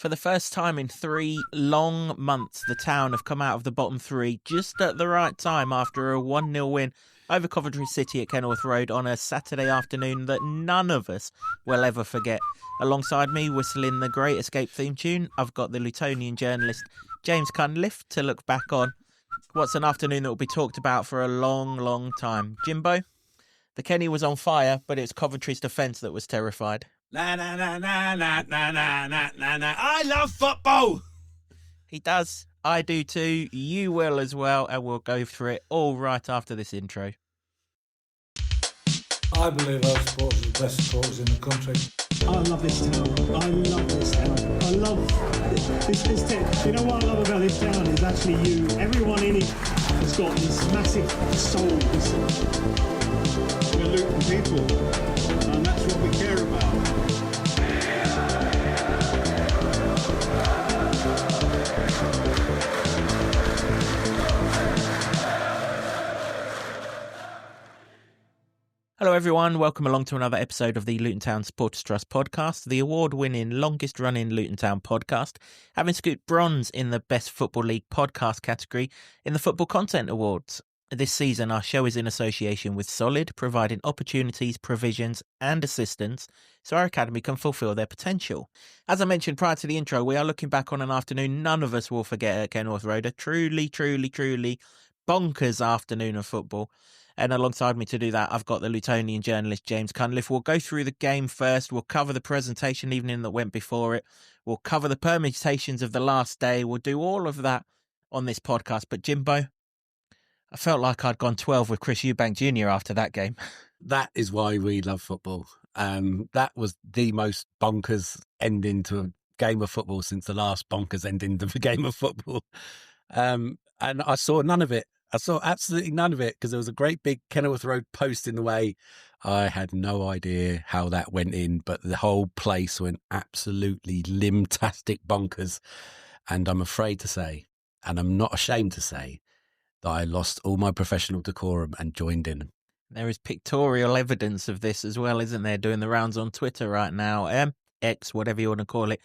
For the first time in 3 long months, the Town have come out of the bottom three just at the right time after a 1-0 win over Coventry City at Kenilworth Road on a Saturday afternoon that none of us will ever forget. Alongside me, whistling the Great Escape theme tune, I've got the Lutonian journalist James Cunliffe to look back on. What's an afternoon that will be talked about for a long, long time? Jimbo, the Kenny was on fire, but it was Coventry's defence that was terrified. Na na na na na na na na na na. I love football. He does. I do too. You will as well, and we'll go through it all right after this intro. I believe our sport is the best sport in the country. I love this town. I love this town. I love this town. You know what I love about this town is actually you. Everyone in it has got this massive soul. We're Luton people, and that's what we care about. Hello everyone, welcome along to another episode of the Luton Town Supporters Trust podcast, the award-winning, longest-running Luton Town podcast, having scooped bronze in the Best Football League podcast category in the Football Content Awards. This season, our show is in association with Solid, providing opportunities, provisions and assistance so our academy can fulfil their potential. As I mentioned prior to the intro, we are looking back on an afternoon none of us will forget at Kenilworth Road, a truly bonkers afternoon of football. And alongside me to do that, I've got the Lutonian journalist James Cunliffe. We'll go through the game first. We'll cover the presentation evening that went before it. We'll cover the permutations of the last day. We'll do all of that on this podcast. But Jimbo, I felt like I'd gone 12 with Chris Eubank Jr. after that game. That is why we love football. That was the most bonkers ending to a game of football since the last bonkers ending to a game of football. And I saw none of it. I saw absolutely none of it because there was a great big Kenilworth Road post in the way. I had no idea how that went in, but the whole place went absolutely limtastic bonkers. And I'm afraid to say, and I'm not ashamed to say, that I lost all my professional decorum and joined in. There is pictorial evidence of this as well, isn't there? Doing the rounds on Twitter right now. X, whatever you want to call it.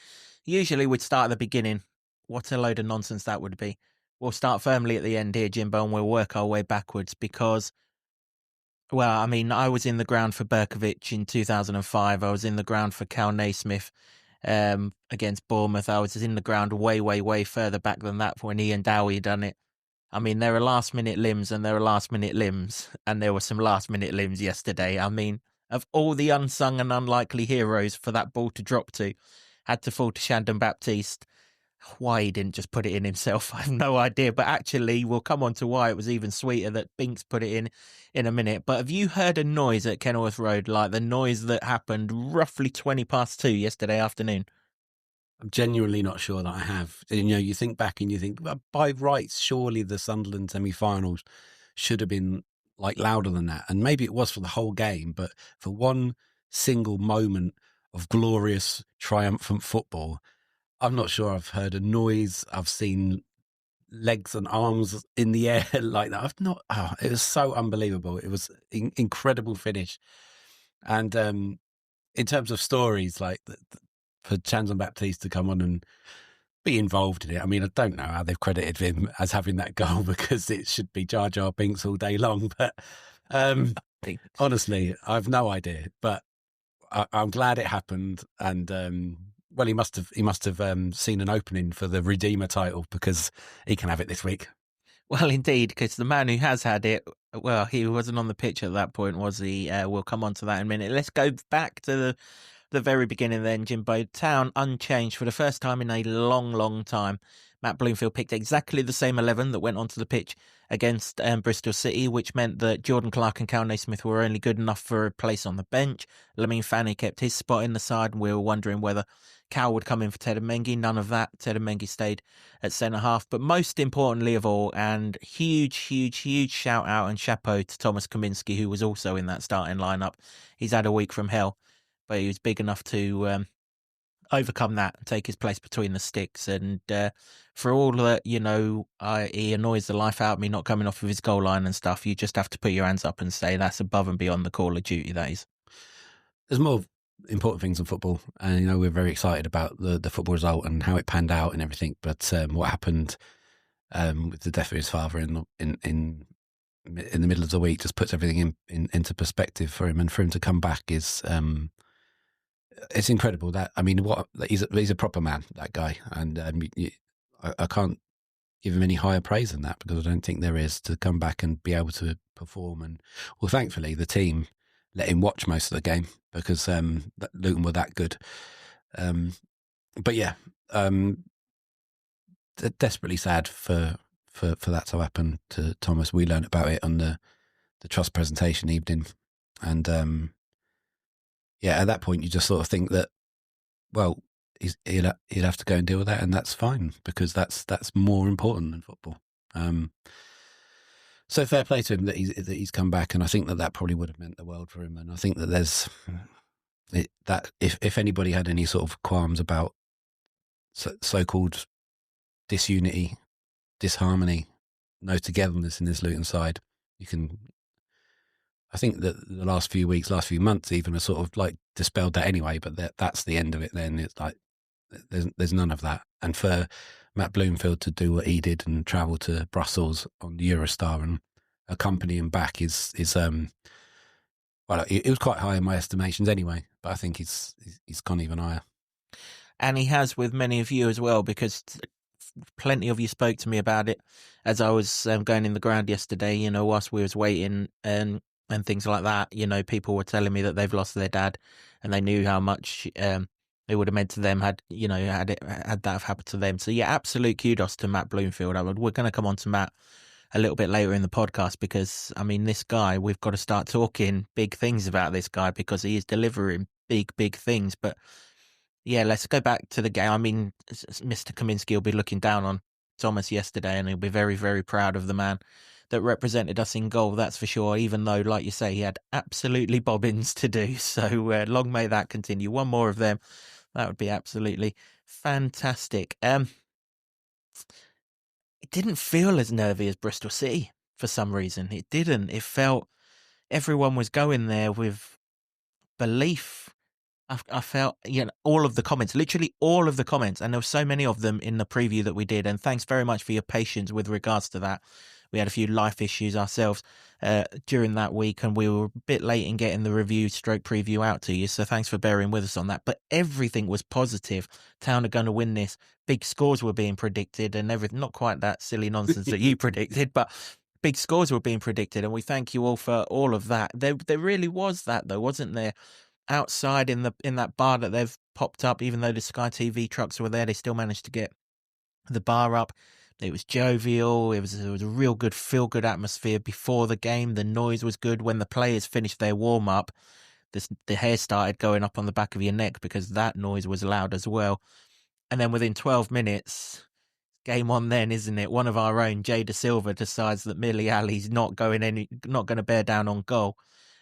Usually we'd start at the beginning. What a load of nonsense that would be. We'll start firmly at the end here, Jimbo, and we'll work our way backwards because, well, I mean, I was in the ground for Berkovic in 2005. I was in the ground for Cal Naismith against Bournemouth. I was in the ground way further back than that when Ian Dowie done it. I mean, there are last-minute limbs and there are last-minute limbs, and there were some last-minute limbs yesterday. I mean, of all the unsung and unlikely heroes for that ball to drop to, had to fall to Shandon Baptiste. Why he didn't just put it in himself, I have no idea. But actually, we'll come on to why it was even sweeter that Binks put it in a minute. But have you heard a noise at Kenilworth Road, like the noise that happened roughly 2:20 yesterday afternoon? I'm genuinely not sure that I have. You know, you think back and you think, well, by rights, surely the Sunderland semi-finals should have been like louder than that. And maybe it was for the whole game, but for one single moment of glorious, triumphant football, I'm not sure I've heard a noise. I've seen legs and arms in the air like that. It was so unbelievable. It was incredible finish. And in terms of stories, like for Shandon Baptiste to come on and be involved in it, I mean, I don't know how they've credited him as having that goal because it should be Jar Jar Binks all day long. But honestly, I've no idea. But I'm glad it happened. And well, he must have seen an opening for the Redeemer title because he can have it this week. Well, indeed, because the man who has had it, well, he wasn't on the pitch at that point, was he? We'll come on to that in a minute. Let's go back to the very beginning then, Jimbo. Town unchanged for the first time in a long time. Matt Bloomfield picked exactly the same 11 that went onto the pitch against Bristol City, which meant that Jordan Clark and Cal Naismith were only good enough for a place on the bench. Lamine Fanny kept his spot in the side, and we were wondering whether Cal would come in for Ted Mengi. None of that. Ted Mengi stayed at centre-half. But most importantly of all, and huge shout-out and chapeau to Thomas Kaminski, who was also in that starting lineup. He's had a week from hell, but he was big enough to overcome that and take his place between the sticks. And for all that, you know, he annoys the life out of me not coming off of his goal line and stuff, you just have to put your hands up and say that's above and beyond the Call of Duty, that is. There's more important things in football, and we're very excited about the football result and how it panned out and everything. But what happened with the death of his father in the middle of the week just puts everything into perspective for him, and for him to come back is it's incredible. He's a proper man, that guy, and I can't give him any higher praise than that, because I don't think there is, to come back and be able to perform. And well, thankfully the team let him watch most of the game, because Luton were that good. But yeah, desperately sad for that to happen to Thomas. We learned about it on the Trust Presentation Evening, and at that point you just sort of think that, well, he'll have to go and deal with that, and that's fine, because that's more important than football. So fair play to him that he's come back, and I think that probably would have meant the world for him. And I think that there's that if anybody had any sort of qualms about so-called disunity, disharmony, no togetherness in this Luton side, I think that the last few months even have sort of like dispelled that anyway, but that's the end of it then. It's like there's none of that. And for Matt Bloomfield to do what he did and travel to Brussels on the Eurostar and accompany him back is well, it was quite high in my estimations anyway, but I think he's gone even higher. And he has with many of you as well, because plenty of you spoke to me about it as I was going in the ground yesterday, whilst we was waiting and things like that. People were telling me that they've lost their dad, and they knew how much it would have meant to them had that have happened to them. So yeah, absolute kudos to Matt Bloomfield. We're going to come on to Matt a little bit later in the podcast, because this guy, we've got to start talking big things about this guy, because he is delivering big things. But yeah, let's go back to the game. Mr. Kaminsky will be looking down on Thomas yesterday, and he'll be very, very proud of the man that represented us in goal, that's for sure, even though, like you say, he had absolutely bobbins to do. So long may that continue. One more of them, that would be absolutely fantastic. It didn't feel as nervy as Bristol City for some reason. It didn't. It felt everyone was going there with belief. I felt, all of the comments, literally all of the comments, and there were so many of them in the preview that we did, and thanks very much for your patience with regards to that. We had a few life issues ourselves during that week, and we were a bit late in getting the review stroke preview out to you, so thanks for bearing with us on that. But everything was positive. Town are going to win this. Big scores were being predicted, and everything, not quite that silly nonsense that you predicted, but big scores were being predicted, and we thank you all for all of that. There really was that, though, wasn't there? Outside in that bar that they've popped up, even though the Sky TV trucks were there, they still managed to get the bar up. It was jovial. It was a real good, feel-good atmosphere before the game. The noise was good. When the players finished their warm-up, the hair started going up on the back of your neck, because that noise was loud as well. And then within 12 minutes, game on then, isn't it? One of our own, Jay Da Silva, decides that Millie Ali's not going to bear down on goal.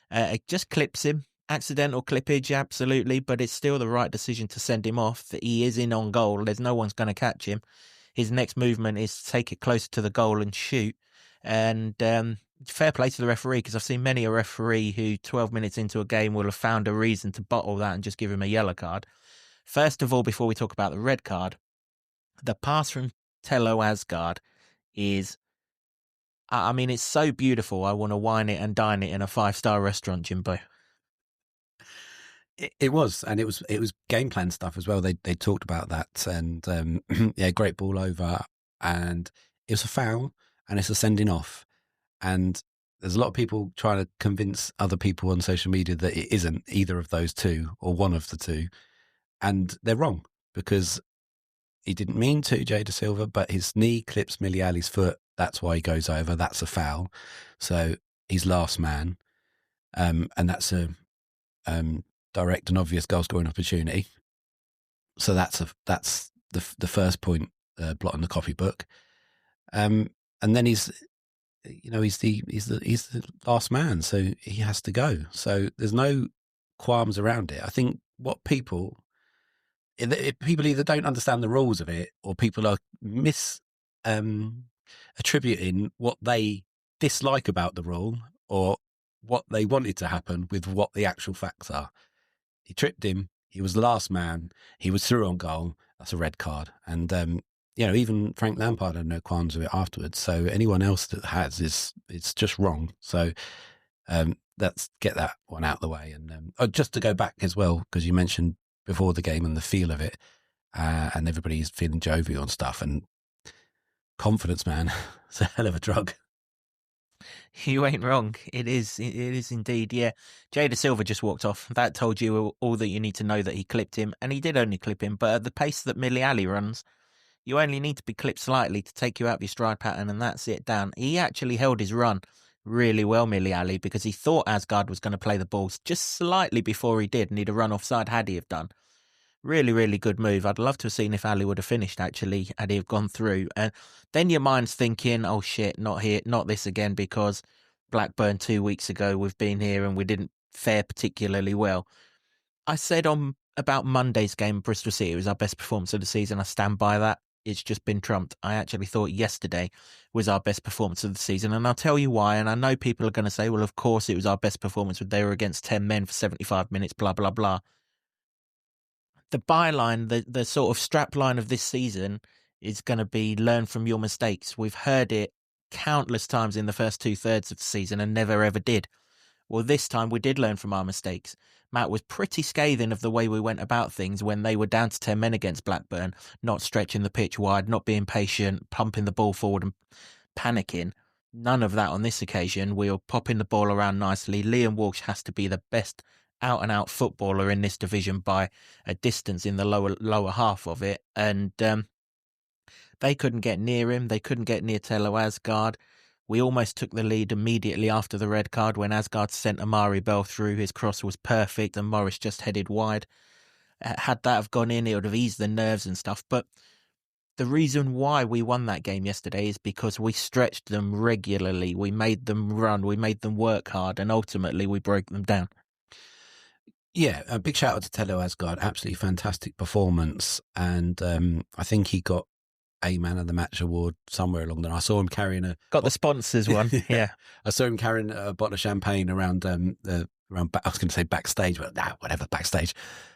It just clips him. Accidental clippage, absolutely, but it's still the right decision to send him off. He is in on goal. There's no one's going to catch him. His next movement is to take it closer to the goal and shoot. And fair play to the referee, because I've seen many a referee who 12 minutes into a game will have found a reason to bottle that and just give him a yellow card. First of all, before we talk about the red card, the pass from Tello Asgard is, it's so beautiful. I want to wine it and dine it in a 5-star restaurant, Jimbo. It was, and it was game plan stuff as well. They talked about that, and great ball over, and it was a foul, and it's a sending off, and there's a lot of people trying to convince other people on social media that it isn't either of those two or one of the two, and they're wrong, because he didn't mean to, Jay Da Silva, but his knee clips Millie Ali's foot. That's why he goes over. That's a foul. So he's last man, and that's a direct and obvious goal scoring opportunity. So that's the first point blot in the copybook. And then he's the last man, so he has to go. So there's no qualms around it. I think what people either don't understand the rules of it, or people are attributing what they dislike about the rule or what they wanted to happen with what the actual facts are. He tripped him. He was the last man. He was through on goal. That's a red card. And, even Frank Lampard had no qualms with it afterwards. So anyone else that has it's just wrong. So let's get that one out of the way. And just to go back as well, because you mentioned before the game and the feel of it, and everybody's feeling jovial and stuff. And confidence, man, it's a hell of a drug. You ain't wrong. It is indeed. Yeah. Jada Silva just walked off. That told you all that you need to know, that he clipped him, and he did only clip him. But at the pace that Millie Ali runs, you only need to be clipped slightly to take you out of your stride pattern, and that's it down. He actually held his run really well, Millie Ali, because he thought Asgard was going to play the balls just slightly before he did, and he'd have run offside had he have done. Really, really good move. I'd love to have seen if Ali would have finished, actually, had he have gone through. And then your mind's thinking, oh shit, not here, not this again, because Blackburn 2 weeks ago, we've been here and we didn't fare particularly well. I said about Monday's game, Bristol City, it was our best performance of the season. I stand by that. It's just been trumped. I actually thought yesterday was our best performance of the season, and I'll tell you why. And I know people are going to say, well, of course it was our best performance, but they were against 10 men for 75 minutes, blah, blah, blah. The byline, the sort of strap line of this season is going to be learn from your mistakes. We've heard it countless times in the first 2/3 of the season and never ever did. Well, this time we did learn from our mistakes. Matt was pretty scathing of the way we went about things when they were down to 10 men against Blackburn, not stretching the pitch wide, not being patient, pumping the ball forward and panicking. None of that on this occasion. We were popping the ball around nicely. Liam Walsh has to be the best out-and-out footballer in this division by a distance in the lower half of it. And they couldn't get near him. They couldn't get near Tello Asgard. We almost took the lead immediately after the red card when Asgard sent Amari Bell through. His cross was perfect and Morris just headed wide. Had that have gone in, it would have eased the nerves and stuff. But the reason why we won that game yesterday is because we stretched them regularly. We made them run. We made them work hard. And ultimately, we broke them down. Yeah, a big shout out to Tello Asgard. Absolutely fantastic performance. And I think he got a Man of the Match award somewhere along there. I saw him carrying got the sponsors one. Yeah. I saw him carrying a bottle of champagne around I was going to say backstage, but whatever, backstage.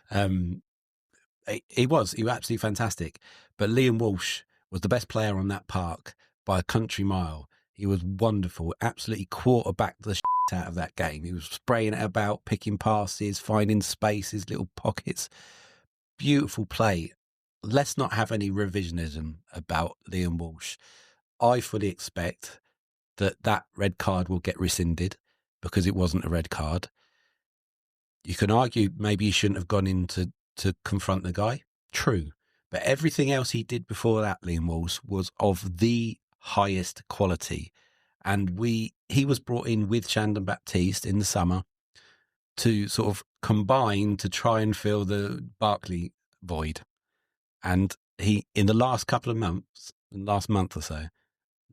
He was absolutely fantastic. But Liam Walsh was the best player on that park by a country mile. He was wonderful. Absolutely quarterbacked the shit out of that game. He was spraying it about, picking passes, finding spaces, little pockets. Beautiful play. Let's not have any revisionism about Liam Walsh. I fully expect that red card will get rescinded because it wasn't a red card. You can argue maybe he shouldn't have gone in to confront the guy. True. But everything else he did before that, Liam Walsh, was of the highest quality. And he was brought in with Shandon Baptiste in the summer to sort of combine to try and fill the Barkley void. And in the last couple of months, in the last month or so,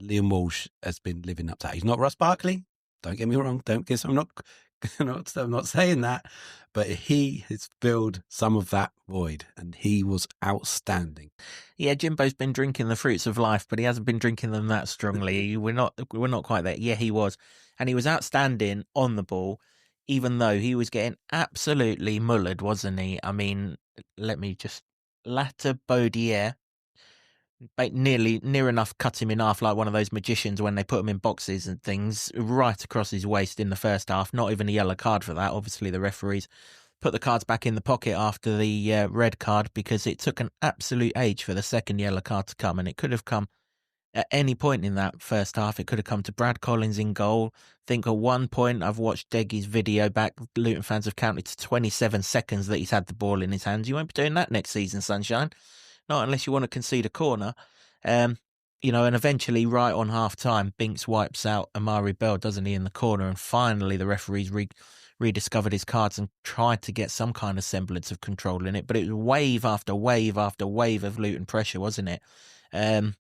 Liam Walsh has been living up to that. He's not Ross Barkley. Don't get me wrong. I'm not saying that, but he has filled some of that void, and he was outstanding. Yeah, Jimbo's been drinking the fruits of life, but he hasn't been drinking them that strongly. We're not quite there. Yeah, he was, and he was outstanding on the ball, even though he was getting absolutely mullered, wasn't he? I mean, let me just Latter Baudier. Near enough cut him in half like one of those magicians when they put him in boxes and things, right across his waist in the first half. Not even a yellow card for that. Obviously, the referees put the cards back in the pocket after the red card because it took an absolute age for the second yellow card to come, and it could have come at any point in that first half. It could have come to Brad Collins in goal. I think at one point, I've watched Deggy's video back. Luton fans have counted to 27 seconds that he's had the ball in his hands. You won't be doing that next season, Sunshine. Not unless you want to concede a corner. And eventually, right on half-time, Binks wipes out Amari Bell, doesn't he, in the corner, and finally the referees rediscovered his cards and tried to get some kind of semblance of control in it, but it was wave after wave after wave of Luton pressure, wasn't it? And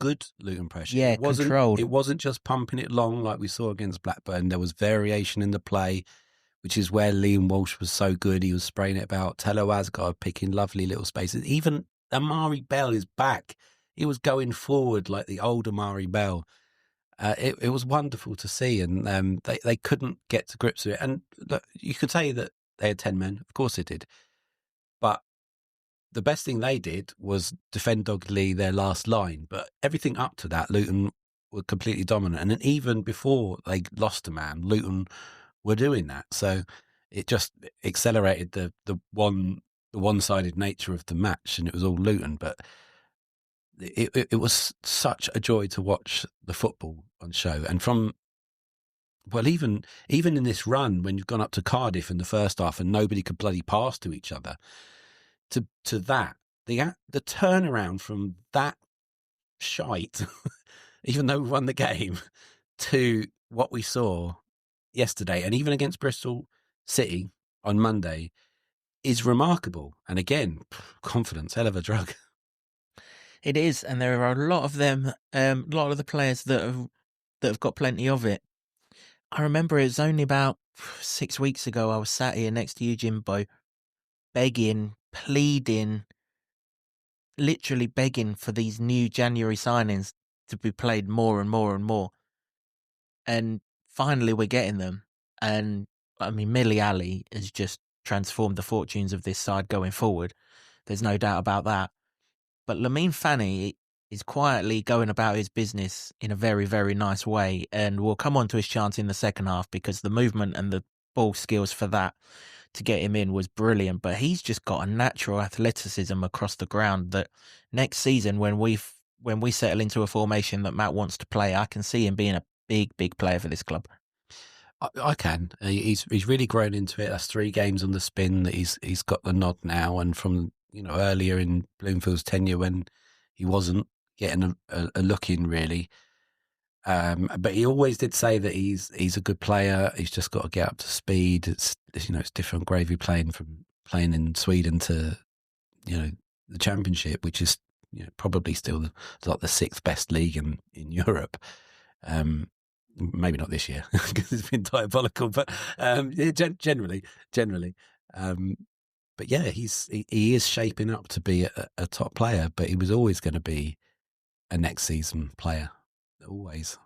good Luton pressure. Yeah, controlled. It wasn't just pumping it long like we saw against Blackburn. There was variation in the play, which is where Liam Walsh was so good. He was spraying it about. Tello Asgard picking lovely little spaces. Even Amari Bell is back. He was going forward like the old Amari Bell. It was wonderful to see, and they couldn't get to grips with it. And look, you could say that They had 10 men. Of course they did. But the best thing they did was defend doggedly their last line. But everything up to that, Luton were completely dominant. And then even before they lost a man, Luton were doing that. So it just accelerated the one-sided nature of the match, and it was all Luton. But it was such a joy to watch the football on show. And even in this run, when you've gone up to Cardiff in the first half and nobody could bloody pass to each other, to that, the turnaround from that shite, even though we won the game, to what we saw yesterday, and even against Bristol City on Monday, is remarkable. And again, confidence, hell of a drug. It is, and there are a lot of them, a lot of the players that have got plenty of it. I remember it was only about 6 weeks ago I was sat here next to you, Jimbo, begging, pleading, literally begging for these new January signings to be played more and more and more. And finally we're getting them. And I mean, Millie Ali has just transformed the fortunes of this side going forward. There's no doubt about that. But Lamine Fanny is quietly going about his business in a very, very nice way. And we'll come on to his chance in the second half, because the movement and the ball skills for that to get him in was brilliant. But he's just got a natural athleticism across the ground that next season, when we settle into a formation that Matt wants to play, I can see him being a big, big player for this club. I can. He's really grown into it. That's 3 games on the spin that he's got the nod now, and from earlier in Bloomfield's tenure when he wasn't getting a look in really. But he always did say that he's a good player. He's just got to get up to speed. It's different gravy playing in Sweden to the Championship, which is probably still the 6th best league in Europe. Maybe not this year because it's been diabolical, but generally. But yeah, he is shaping up to be a top player, but he was always going to be a next season player, always.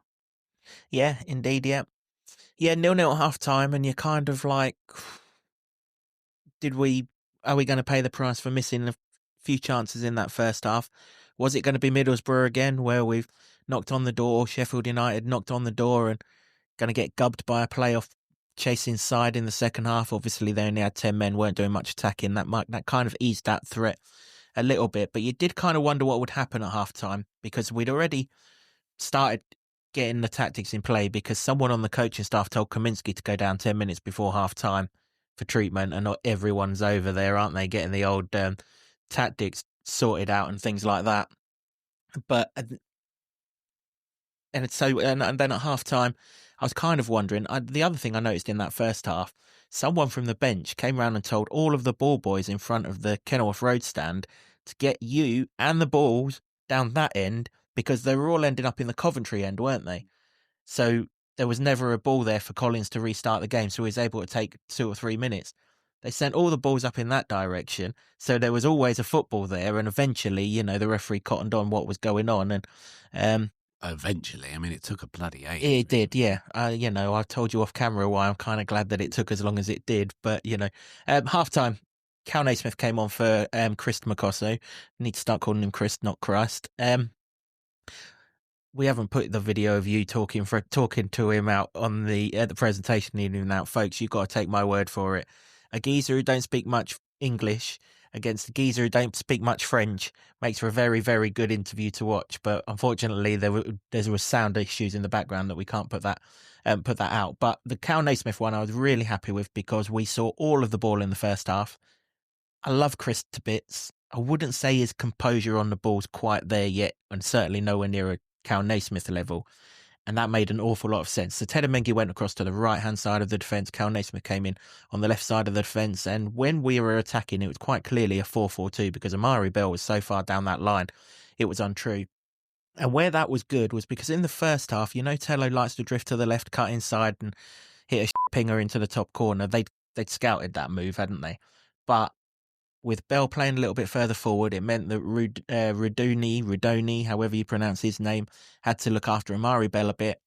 Yeah, indeed, yeah. 0-0 at half time, and you're kind of like, are we going to pay the price for missing a few chances in that first half? Was it going to be Middlesbrough again, where we've knocked on the door, Sheffield United knocked on the door and going to get gubbed by a playoff chasing side in the second half? Obviously, they only had 10 men, weren't doing much attacking. That kind of eased that threat a little bit. But you did kind of wonder what would happen at half-time, because we'd already started getting the tactics in play, because someone on the coaching staff told Kaminsky to go down 10 minutes before half-time for treatment, and not everyone's over there, aren't they, getting the old tactics sorted out and things like that. But and then at half-time, I was kind of wondering, the other thing I noticed in that first half, someone from the bench came around and told all of the ball boys in front of the Kenilworth Road stand to get you and the balls down that end, because they were all ending up in the Coventry end, weren't they? So there was never a ball there for Collins to restart the game, so he was able to take 2 or 3 minutes. They sent all the balls up in that direction, so there was always a football there, and eventually, the referee cottoned on what was going on, and eventually, I mean, it took a bloody age. It did, yeah. I told you off camera why I'm kind of glad that it took as long as it did. But, half-time, Cal Naismith came on for Chris Makosso. Need to start calling him Chris, not Christ. We haven't put the video of you talking to him out on the presentation evening out, folks. You've got to take my word for it. A geezer who don't speak much English against a geezer who don't speak much French makes for a very, very good interview to watch. But unfortunately, there was sound issues in the background that we can't put that out. But the Cal Naismith one I was really happy with, because we saw all of the ball in the first half. I love Chris to bits. I wouldn't say his composure on the ball's quite there yet, and certainly nowhere near a Cal Naismith level. And that made an awful lot of sense. So Tedamengi went across to the right-hand side of the defence. Cal Naismith came in on the left side of the defence. And when we were attacking, it was quite clearly a 4-4-2, because Amari Bell was so far down that line, it was untrue. And where that was good was because in the first half, Tello likes to drift to the left, cut inside and hit a pinger into the top corner. They'd scouted that move, hadn't they? But with Bell playing a little bit further forward, it meant that Rudoni, however you pronounce his name, had to look after Amari Bell a bit.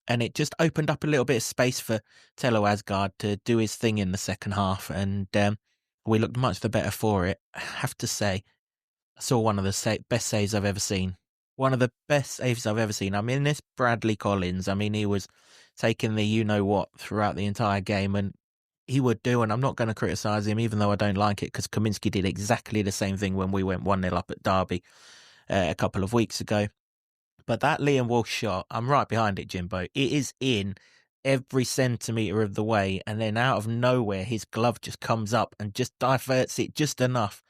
And it just opened up a little bit of space for Tello Asgard to do his thing in the second half. And we looked much the better for it. I have to say, I saw one of the best saves I've ever seen. One of the best saves I've ever seen. I mean, this Bradley Collins, I mean, he was taking the you-know-what throughout the entire game, and he would do, and I'm not going to criticise him, even though I don't like it, because Kaminsky did exactly the same thing when we went 1-0 up at Derby a couple of weeks ago. But that Liam Walsh shot, I'm right behind it, Jimbo. It is in every centimetre of the way, and then out of nowhere, his glove just comes up and just diverts it just enough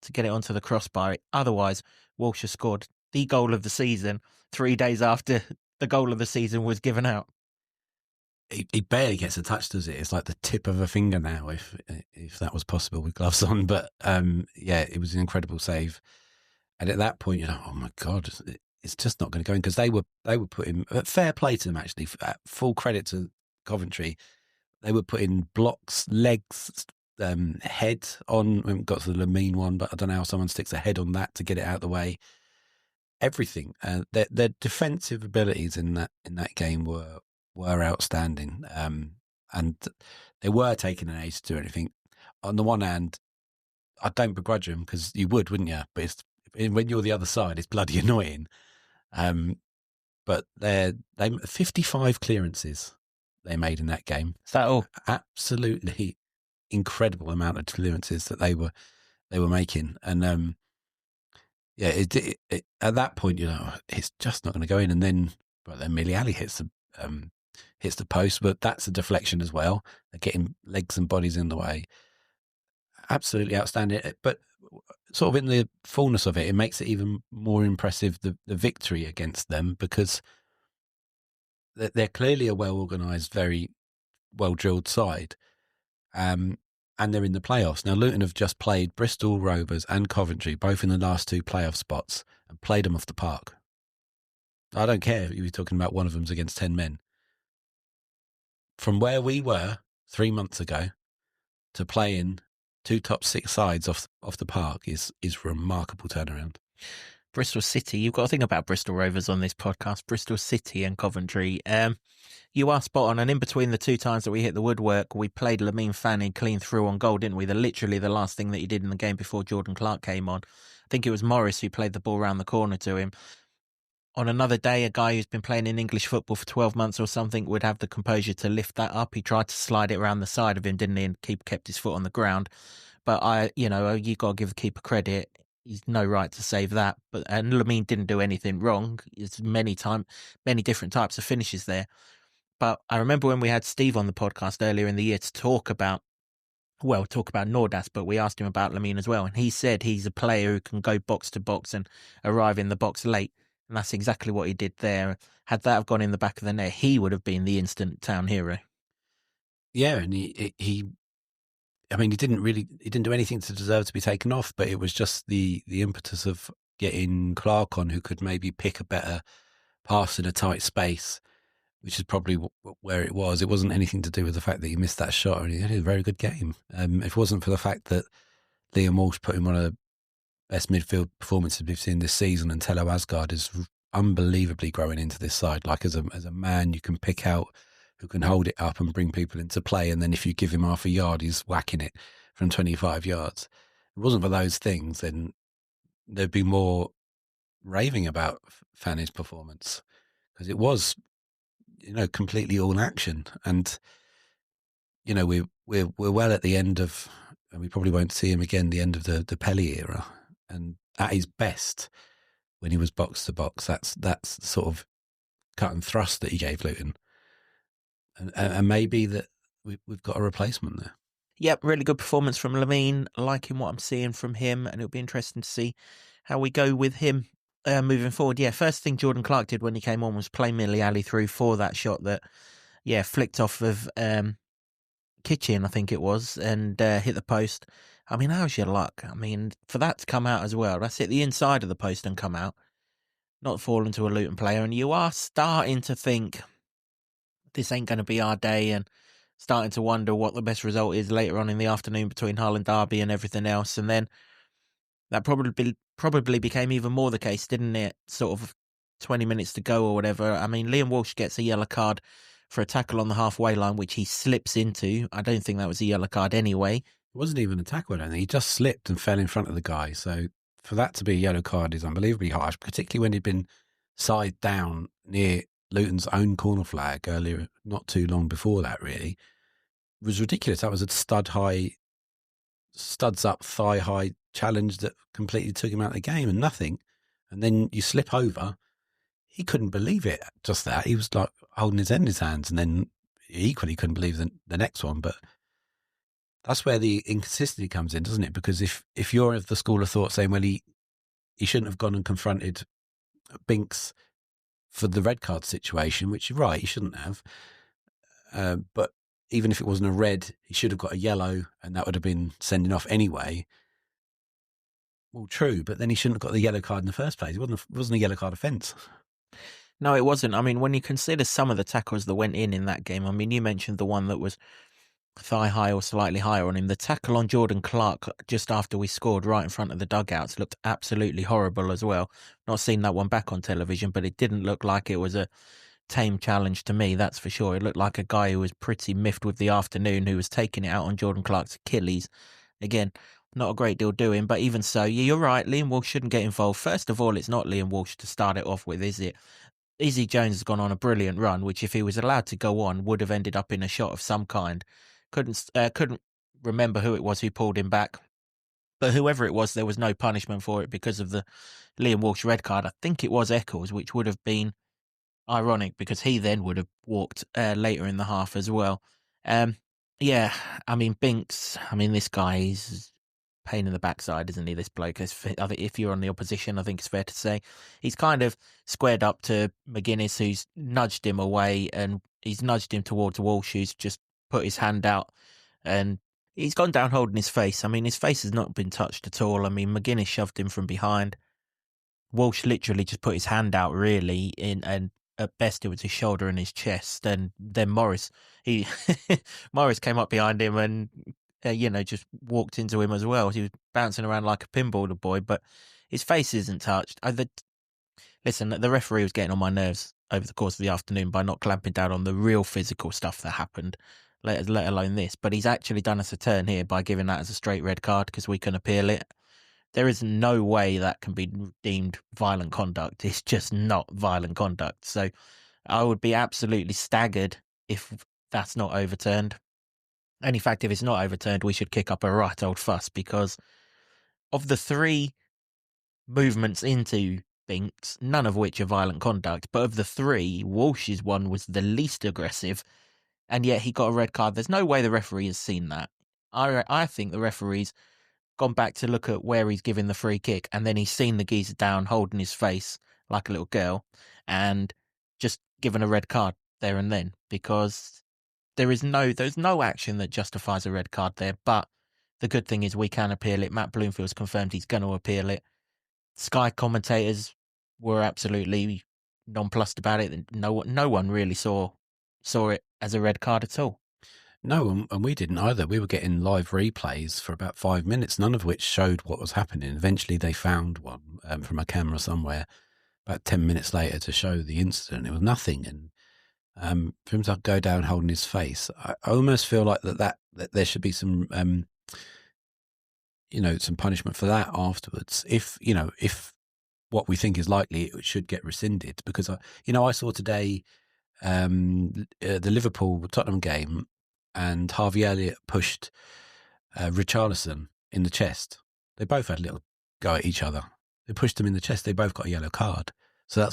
to get it onto the crossbar. Otherwise, Walsh has scored the goal of the season 3 days after the goal of the season was given out. He barely gets a touch, does it? It's like the tip of a finger now, if that was possible with gloves on. But it was an incredible save. And at that point, you're like, oh my God, it's just not going to go in, because they were putting fair play to them, actually. Full credit to Coventry. They were putting blocks, legs, head on. We haven't got to the Lamine one, but I don't know how someone sticks a head on that to get it out of the way. Everything. Their defensive abilities in that game were outstanding, and they were taking an age to do anything. On the one hand, I don't begrudge them, because you would, wouldn't you? But when you're the other side, it's bloody annoying. But they 55 clearances they made in that game. Is that all? Absolutely incredible amount of clearances that they were making, and at that point, you know, it's just not going to go in. And then Mili Ali hits the post, but that's a deflection as well. They're getting legs and bodies in the way. Absolutely outstanding. But sort of in the fullness of it, it makes it even more impressive, the victory against them, because they're clearly a well-organised, very well-drilled side. And they're in the playoffs. Now, Luton have just played Bristol Rovers and Coventry, both in the last 2 playoff spots, and played them off the park. I don't care if you're talking about one of them's against 10 men. From where we were 3 months ago to playing 2 top 6 sides off the park is remarkable turnaround. Bristol City, you've got to think about Bristol Rovers on this podcast. Bristol City and Coventry. You are spot on, and in between the 2 times that we hit the woodwork, we played Lamine Fanning clean through on goal, didn't we? Literally the last thing that he did in the game before Jordan Clark came on. I think it was Morris who played the ball round the corner to him. On another day, a guy who's been playing in English football for 12 months or something would have the composure to lift that up. He tried to slide it around the side of him, didn't he, and kept his foot on the ground. But you got to give the keeper credit. He's no right to save that. And Lamine didn't do anything wrong. There's many different types of finishes there. But I remember when we had Steve on the podcast earlier in the year to talk about Nordas, but we asked him about Lamine as well. And he said he's a player who can go box to box and arrive in the box late. And that's exactly what he did there. Had that have gone in the back of the net, he would have been the instant town hero. Yeah, and he didn't do anything to deserve to be taken off, but it was just the impetus of getting Clark on, who could maybe pick a better pass in a tight space, which is probably where it was. It wasn't anything to do with the fact that he missed that shot, and he had a very good game. If it wasn't for the fact that Liam Walsh put him on a best midfield performances we've seen this season, and Tello Asgard is unbelievably growing into this side. Like as a man you can pick out, who can hold it up and bring people into play, and then if you give him half a yard, he's whacking it from 25 yards. If it wasn't for those things, then there'd be more raving about Fanning's performance, because it was, completely all action. And we're well at the end of, and we probably won't see him again, the end of the Pelly era. And at his best, when he was box to box, that's the sort of cut and thrust that he gave Luton. And maybe that we've got a replacement there. Yep, really good performance from Lamine. Liking what I'm seeing from him, and it'll be interesting to see how we go with him moving forward. Yeah, first thing Jordan Clark did when he came on was play Mili Ali through for that shot that, flicked off of Kitchen, I think it was, and hit the post. I mean, how's your luck? I mean, for that to come out as well, that's hit the inside of the post and come out, not fall into a Luton player, and you are starting to think this ain't going to be our day, and starting to wonder what the best result is later on in the afternoon between Hull and Derby and everything else. And then that probably became even more the case, didn't it? Sort of 20 minutes to go or whatever. I mean, Liam Walsh gets a yellow card for a tackle on the halfway line, which he slips into. I don't think that was a yellow card anyway. It wasn't even a tackle, I don't think. He just slipped and fell in front of the guy. So for that to be a yellow card is unbelievably harsh, particularly when he'd been side down near Luton's own corner flag earlier, not too long before that, really. It was ridiculous. That was a studs up, thigh high challenge that completely took him out of the game and nothing. And then you slip over. He couldn't believe it, just that. He was like holding his head in his hands, and then he equally couldn't believe the next one. But that's where the inconsistency comes in, doesn't it? Because if you're of the school of thought saying, well, he shouldn't have gone and confronted Binks for the red card situation, which you're right, he shouldn't have. But even if it wasn't a red, he should have got a yellow, and that would have been sending off anyway. Well, true, but then he shouldn't have got the yellow card in the first place. It wasn't a yellow card offence. No, it wasn't. I mean, when you consider some of the tackles that went in that game, I mean, you mentioned the one that was thigh high or slightly higher on him. The tackle on Jordan Clark just after we scored right in front of the dugouts looked absolutely horrible as well. Not seen that one back on television, but it didn't look like it was a tame challenge to me, that's for sure. It looked like a guy who was pretty miffed with the afternoon who was taking it out on Jordan Clark's Achilles. Again, not a great deal doing, but even so, you're right, Liam Walsh shouldn't get involved. First of all, it's not Liam Walsh to start it off with, is it? Izzy Jones has gone on a brilliant run, which if he was allowed to go on, would have ended up in a shot of some kind. Couldn't remember who it was who pulled him back. But whoever it was, there was no punishment for it because of the Liam Walsh red card. I think it was Eccles, which would have been ironic because he then would have walked later in the half as well. Yeah, I mean, Binks, this guy is pain in the backside, isn't he, this bloke? I think if you're on the opposition, I think it's fair to say. He's kind of squared up to McGuinness, who's nudged him away, and he's nudged him towards Walsh, who's just put his hand out, and he's gone down holding his face. I mean, his face has not been touched at all. I mean, McGuinness shoved him from behind. Walsh literally just put his hand out, really, and at best it was his shoulder and his chest. And then Morris came up behind him and just walked into him as well. He was bouncing around like a pinball, the boy, but his face isn't touched. Listen, the referee was getting on my nerves over the course of the afternoon by not clamping down on the real physical stuff that happened, let alone this. But he's actually done us a turn here by giving that as a straight red card because we can appeal it. There is no way that can be deemed violent conduct. It's just not violent conduct. So I would be absolutely staggered if that's not overturned. And in fact, if it's not overturned, we should kick up a right old fuss because of the three movements into Binks, none of which are violent conduct, but of the three, Walsh's one was the least aggressive, and yet he got a red card. There's no way the referee has seen that. I think the referee's gone back to look at where he's giving the free kick, and then he's seen the geezer down holding his face like a little girl and just given a red card there and then, because there's no action that justifies a red card there. But the good thing is we can appeal it. Matt Bloomfield's confirmed he's going to appeal it. Sky commentators were absolutely nonplussed about it. No one really saw it as a red card at all. No, and we didn't either. We were getting live replays for about 5 minutes, none of which showed what was happening. Eventually they found one from a camera somewhere about 10 minutes later to show the incident. It was nothing. And for him to go down holding his face, I almost feel like that there should be some, some punishment for that afterwards. If what we think is likely, it should get rescinded. Because, I saw today the Liverpool-Tottenham game, and Harvey Elliott pushed Richarlison in the chest. They both had a little go at each other. They pushed them in the chest. They both got a yellow card. So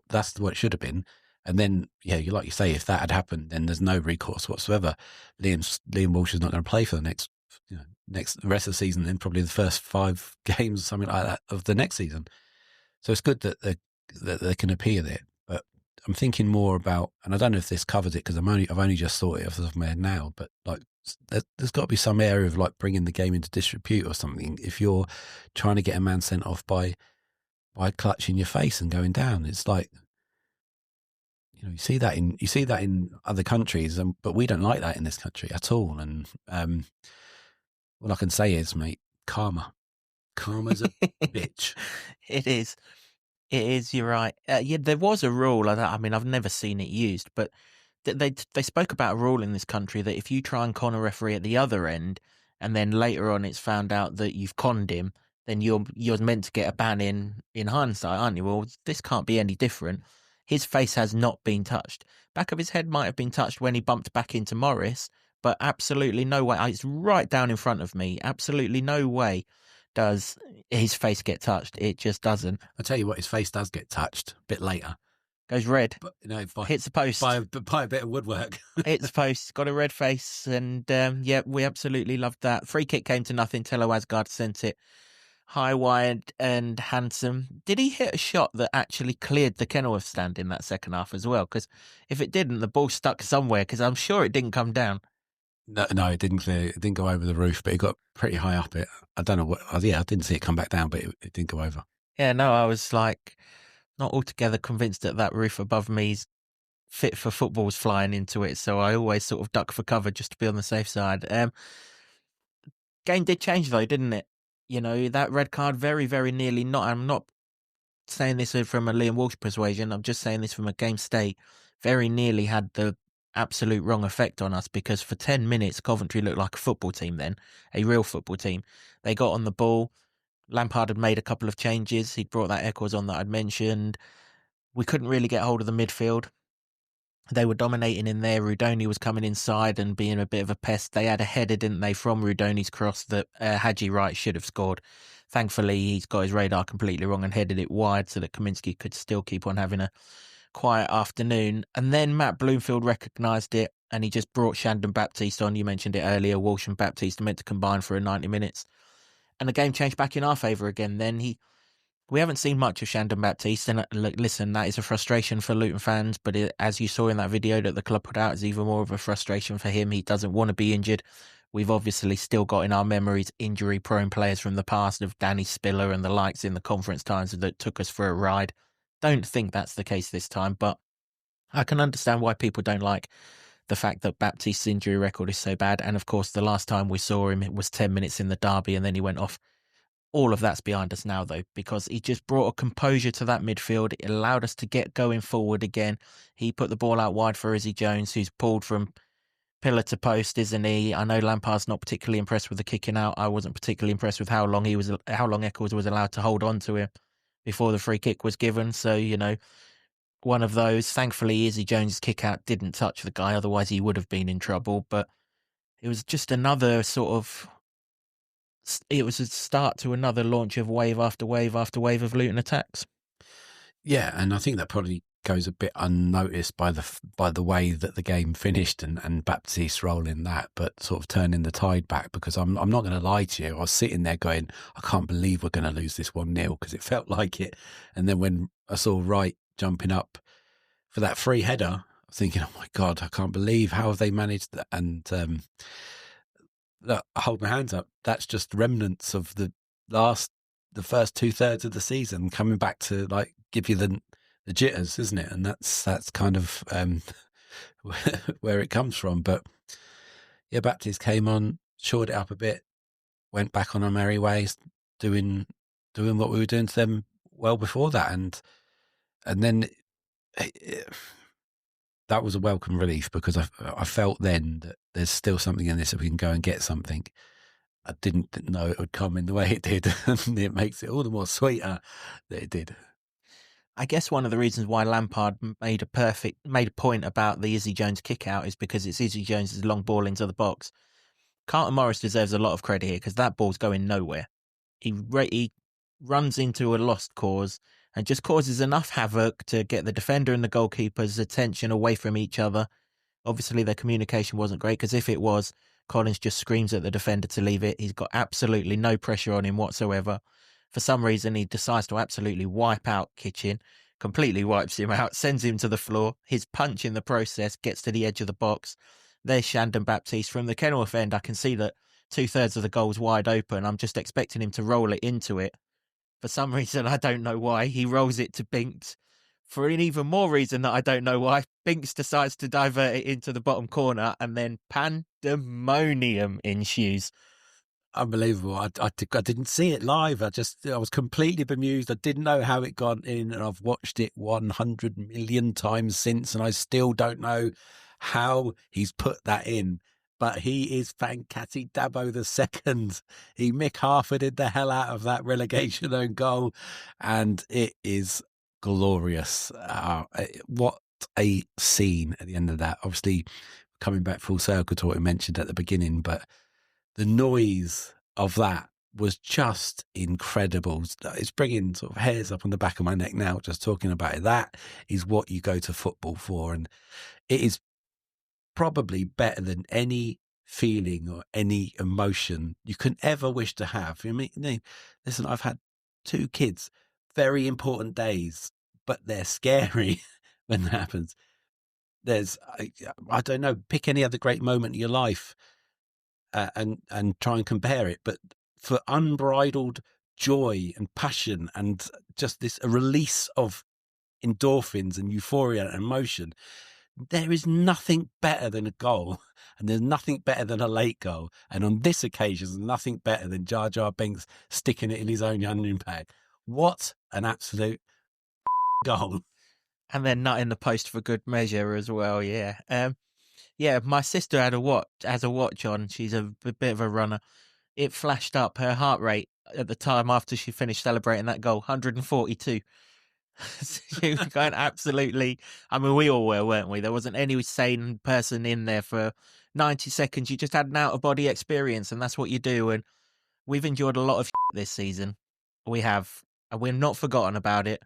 that's what it should have been. And then, like you say, if that had happened, then there's no recourse whatsoever. Liam Walsh is not going to play for the next rest of the season, and probably the first 5 games, something like that, of the next season. So it's good that they can appeal it. But I'm thinking more about, and I don't know if this covers it because I've only just thought it off the top of my head now, but like there's got to be some area of like bringing the game into disrepute or something. If you're trying to get a man sent off by clutching your face and going down, it's like, you see that in other countries, but we don't like that in this country at all. And all I can say is, mate, karma's a bitch. It is. It is, you're right. Yeah, there was a rule. I mean, I've never seen it used, but they spoke about a rule in this country that if you try and con a referee at the other end, and then later on it's found out that you've conned him, then you're meant to get a ban in hindsight, aren't you? Well, this can't be any different. His face has not been touched. Back of his head might have been touched when he bumped back into Morris, but absolutely no way. It's right down in front of me. Absolutely no way does his face get touched. It just doesn't. I'll tell you what, his face does get touched a bit later. Goes red. But, you know, hits the post. By a bit of woodwork. Hits the post. Got a red face. And yeah, we absolutely loved that. Free kick came to nothing. Tello Asgard sent it high, wide and handsome. Did he hit a shot that actually cleared the Kenilworth stand in that second half as well? Because if it didn't, the ball stuck somewhere, because I'm sure it didn't come down. No, it didn't clear. It didn't go over the roof, but it got pretty high up it. I don't know what. Yeah, I didn't see it come back down, but it didn't go over. Yeah, no, I was like not altogether convinced that roof above me's fit for footballs flying into it, so I always sort of duck for cover just to be on the safe side. Game did change though, didn't it? You know, that red card very, very nearly I'm not saying this from a Liam Walsh persuasion, I'm just saying this from a game state, very nearly had the absolute wrong effect on us, because for 10 minutes Coventry looked like a football team then, a real football team. They got on the ball. Lampard had made a couple of changes. He'd brought that Eccles on that I'd mentioned. We couldn't really get hold of the midfield. They were dominating in there. Rudoni was coming inside and being a bit of a pest. They had a header, didn't they, from Rudoni's cross that Haji Wright should have scored. Thankfully, he's got his radar completely wrong and headed it wide so that Kaminsky could still keep on having a quiet afternoon. And then Matt Bloomfield recognised it and he just brought Shandon Baptiste on. You mentioned it earlier. Walsh and Baptiste meant to combine for a 90 minutes. And the game changed back in our favour again. Then we haven't seen much of Shandon Baptiste, and listen, that is a frustration for Luton fans, but as you saw in that video that the club put out, it's even more of a frustration for him. He doesn't want to be injured. We've obviously still got in our memories injury-prone players from the past of Danny Spiller and the likes in the conference times that took us for a ride. Don't think that's the case this time, but I can understand why people don't like the fact that Baptiste's injury record is so bad. And of course, the last time we saw him, it was 10 minutes in the derby and then he went off. All of that's behind us now, though, because he just brought a composure to that midfield. It allowed us to get going forward again. He put the ball out wide for Izzy Jones, who's pulled from pillar to post, isn't he? I know Lampard's not particularly impressed with the kicking out. I wasn't particularly impressed with how long Eccles was allowed to hold on to him before the free kick was given. So, you know, one of those. Thankfully, Izzy Jones' kick out didn't touch the guy, otherwise he would have been in trouble. But it was just another it was a start to another launch of wave after wave after wave of Luton attacks. Yeah, and I think that probably goes a bit unnoticed by the way that the game finished and Baptiste's role in that, but sort of turning the tide back, because I'm not going to lie to you, I was sitting there going, I can't believe we're going to lose this 1-0, because it felt like it. And then when I saw Wright jumping up for that free header, I was thinking, oh my God, I can't believe how have they managed that. And look, I hold my hands up. That's just remnants of the first 2/3 of the season coming back to like give you the jitters, isn't it? And that's kind of where it comes from. But yeah, Baptiste came on, shored it up a bit, went back on our merry ways, doing what we were doing to them well before that, and then that was a welcome relief, because I felt then that there's still something in this, that we can go and get something. I didn't know it would come in the way it did, and it makes it all the more sweeter that it did. I guess one of the reasons why Lampard made a point about the Izzy Jones kick out is because it's Izzy Jones' long ball into the box. Carlton Morris deserves a lot of credit here, because that ball's going nowhere. He runs into a lost cause and just causes enough havoc to get the defender and the goalkeeper's attention away from each other. Obviously, their communication wasn't great, because if it was, Collins just screams at the defender to leave it. He's got absolutely no pressure on him whatsoever. For some reason, he decides to absolutely wipe out Kitchen, completely wipes him out, sends him to the floor. His punch in the process gets to the edge of the box. There's Shandon Baptiste from the Kenilworth end. I can see that 2/3 of the goal's wide open. I'm just expecting him to roll it into it. For some reason, I don't know why, he rolls it to Binks. For an even more reason that I don't know why, Binks decides to divert it into the bottom corner, and then pandemonium ensues. Unbelievable. I didn't see it live. I was completely bemused. I didn't know how it got in, and I've watched it 100 million times since, and I still don't know how he's put that in. But he is Fankati Dabo the second. He Mick Harforded the hell out of that relegation own goal, and it is glorious. What a scene at the end of that. Obviously, coming back full circle to what we mentioned at the beginning, but the noise of that was just incredible. It's bringing sort of hairs up on the back of my neck now, just talking about it. That is what you go to football for. And it is probably better than any feeling or any emotion you can ever wish to have. I mean, listen, I've had 2 kids, very important days, but they're scary when that happens. I don't know, pick any other great moment in your life. And try and compare it, but for unbridled joy and passion and just a release of endorphins and euphoria and emotion, there is nothing better than a goal, and there's nothing better than a late goal. And on this occasion, there's nothing better than Jar Jar Binks sticking it in his own onion bag. What an absolute goal! And then nut in the post for good measure as well. Yeah. Yeah, my sister has a watch on. She's a bit of a runner. It flashed up her heart rate at the time after she finished celebrating that goal, 142. She was going absolutely. I mean, we all were, weren't we? There wasn't any sane person in there for 90 seconds. You just had an out of body experience, and that's what you do. And we've enjoyed a lot of this season. We have, and we're not forgotten about it.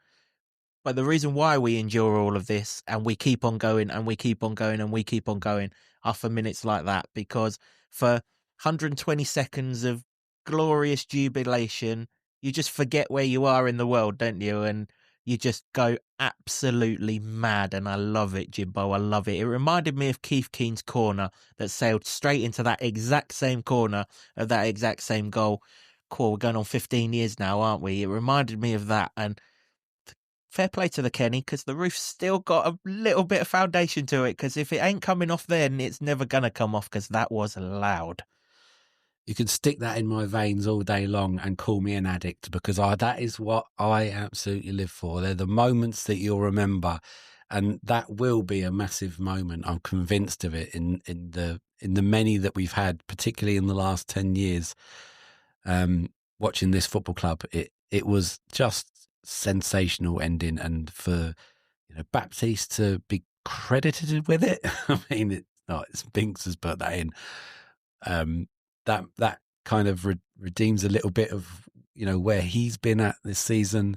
But the reason why we endure all of this and we keep on going and we keep on going and we keep on going are for minutes like that, because for 120 seconds of glorious jubilation, you just forget where you are in the world, don't you? And you just go absolutely mad. And I love it, Jimbo. I love it. It reminded me of Keith Keane's corner that sailed straight into that exact same corner of that exact same goal. Cool, we're going on 15 years now, aren't we? It reminded me of that. And fair play to the Kenny, because the roof's still got a little bit of foundation to it, because if it ain't coming off then, it's never going to come off, because that was loud. You can stick that in my veins all day long and call me an addict, because that is what I absolutely live for. They're the moments that you'll remember, and that will be a massive moment. I'm convinced of it in the many that we've had, particularly in the last 10 years. Watching this football club, it was just sensational ending, and for Baptiste to be credited with it, I mean, it's Binks has put that in. That kind of redeems a little bit of where he's been at this season,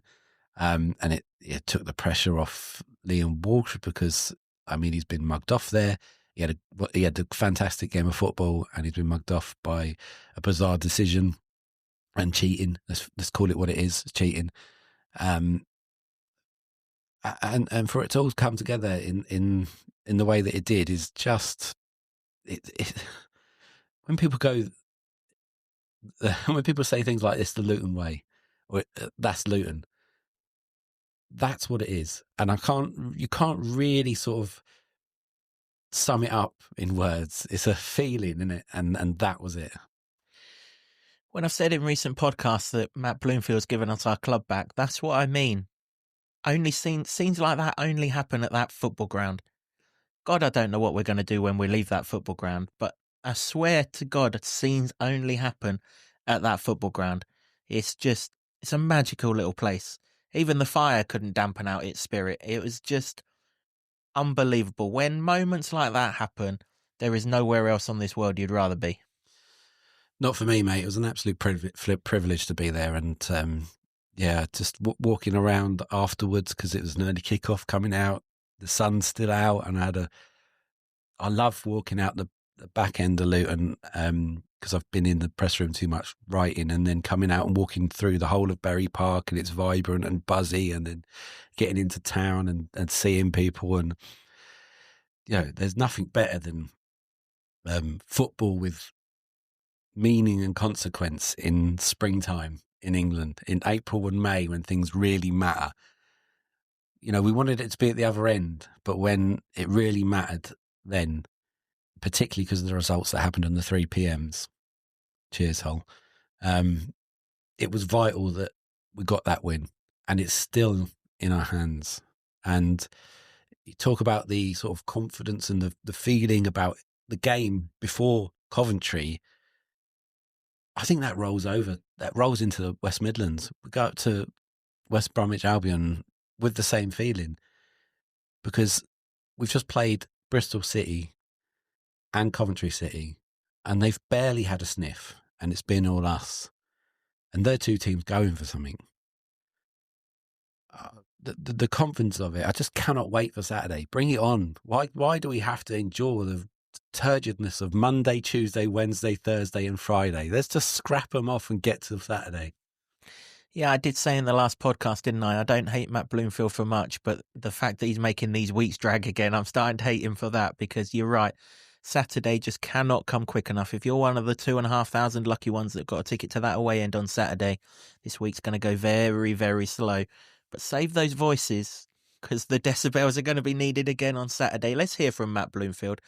and it took the pressure off Liam Walsh, because I mean, he's been mugged off there. He had a fantastic game of football, and he's been mugged off by a bizarre decision and cheating. Let's call it what it is, cheating. And for it to all come together in the way that it did is just it when people say things like this, the Luton way, or that's Luton, that's what it is. And you can't really sort of sum it up in words. It's a feeling, isn't it? And that was it. When I've said in recent podcasts that Matt Bloomfield's given us our club back, that's what I mean. Only scenes like that only happen at that football ground. God, I don't know what we're going to do when we leave that football ground, but I swear to God, scenes only happen at that football ground. It's a magical little place. Even the fire couldn't dampen out its spirit. It was just unbelievable. When moments like that happen, there is nowhere else on this world you'd rather be. Not for me, mate. It was an absolute privilege to be there. And just walking around afterwards, because it was an early kickoff coming out. The sun's still out, and I love walking out the back end of Luton, because I've been in the press room too much writing, and then coming out and walking through the whole of Bury Park, and it's vibrant and buzzy, and then getting into town and seeing people. And there's nothing better than football with meaning and consequence in springtime in England, in April and May, when things really matter. We wanted it to be at the other end, but when it really mattered then, particularly because of the results that happened on the 3 PMs, Cheers, Hull. It was vital that we got that win, and it's still in our hands. And you talk about the sort of confidence and the feeling about the game before Coventry. I think that rolls into the West Midlands. We go up to West Bromwich Albion with the same feeling, because we've just played Bristol City and Coventry City, and they've barely had a sniff, and it's been all us. And they're two teams going for something. The confidence of it, I just cannot wait for Saturday. Bring it on. Why do we have to endure the turgidness of Monday, Tuesday, Wednesday, Thursday and Friday? Let's just scrap them off and get to Saturday. Yeah, I did say in the last podcast, didn't I? I don't hate Matt Bloomfield for much, but the fact that he's making these weeks drag again, I'm starting to hate him for that, because you're right. Saturday just cannot come quick enough. If you're one of the 2,500 lucky ones that got a ticket to that away end on Saturday, this week's going to go very, very slow. But save those voices, because the decibels are going to be needed again on Saturday. Let's hear from Matt Bloomfield.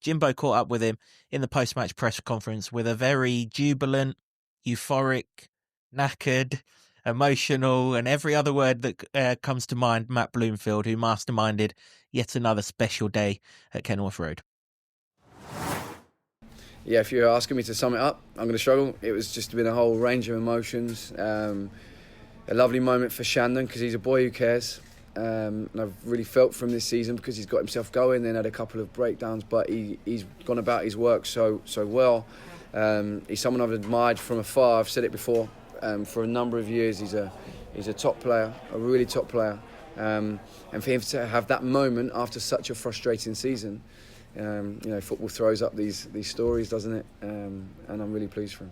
Jimbo caught up with him in the post-match press conference with a very jubilant, euphoric, knackered, emotional, and every other word that comes to mind, Matt Bloomfield, who masterminded yet another special day at Kenilworth Road. Yeah, if you're asking me to sum it up, I'm going to struggle. It was just been a whole range of emotions. A lovely moment for Shandon, because he's a boy who cares. And I've really felt from this season, because he's got himself going, then had a couple of breakdowns, but he's gone about his work so well. He's someone I've admired from afar. I've said it before. For a number of years, he's a top player, a really top player. And for him to have that moment after such a frustrating season, football throws up these stories, doesn't it? And I'm really pleased for him.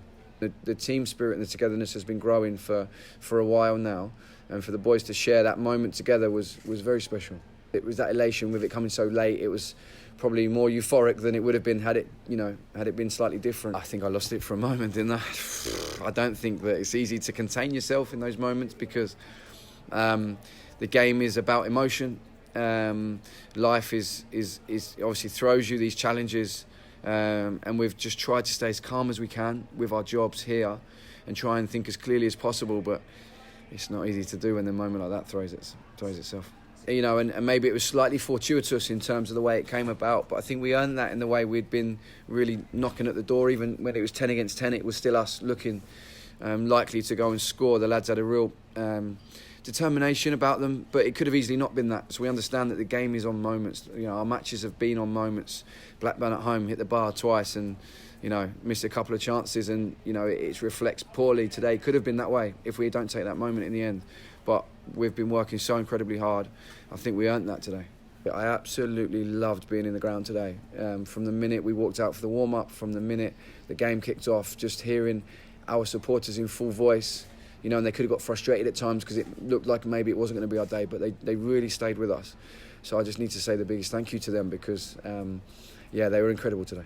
The team spirit and the togetherness has been growing for a while now, and for the boys to share that moment together was very special. It was that elation with it coming so late. It was probably more euphoric than it would have been had it been slightly different. I think I lost it for a moment, didn't I? I don't think that it's easy to contain yourself in those moments, because the game is about emotion. Life is obviously throws you these challenges, and we've just tried to stay as calm as we can with our jobs here and try and think as clearly as possible, but it's not easy to do when the moment like that throws itself. And maybe it was slightly fortuitous in terms of the way it came about, but I think we earned that in the way we'd been really knocking at the door. Even when it was 10 against 10, it was still us looking likely to go and score. The lads had a real determination about them, but it could have easily not been that. So we understand that the game is on moments. Our matches have been on moments. Blackburn at home hit the bar twice and missed a couple of chances, and it reflects poorly today. Could have been that way if we don't take that moment in the end, but we've been working so incredibly hard. I think we earned that today. I absolutely loved being in the ground today. From the minute we walked out for the warm-up, from the minute the game kicked off, just hearing our supporters in full voice, and they could have got frustrated at times because it looked like maybe it wasn't going to be our day, but they really stayed with us. So I just need to say the biggest thank you to them, because they were incredible today.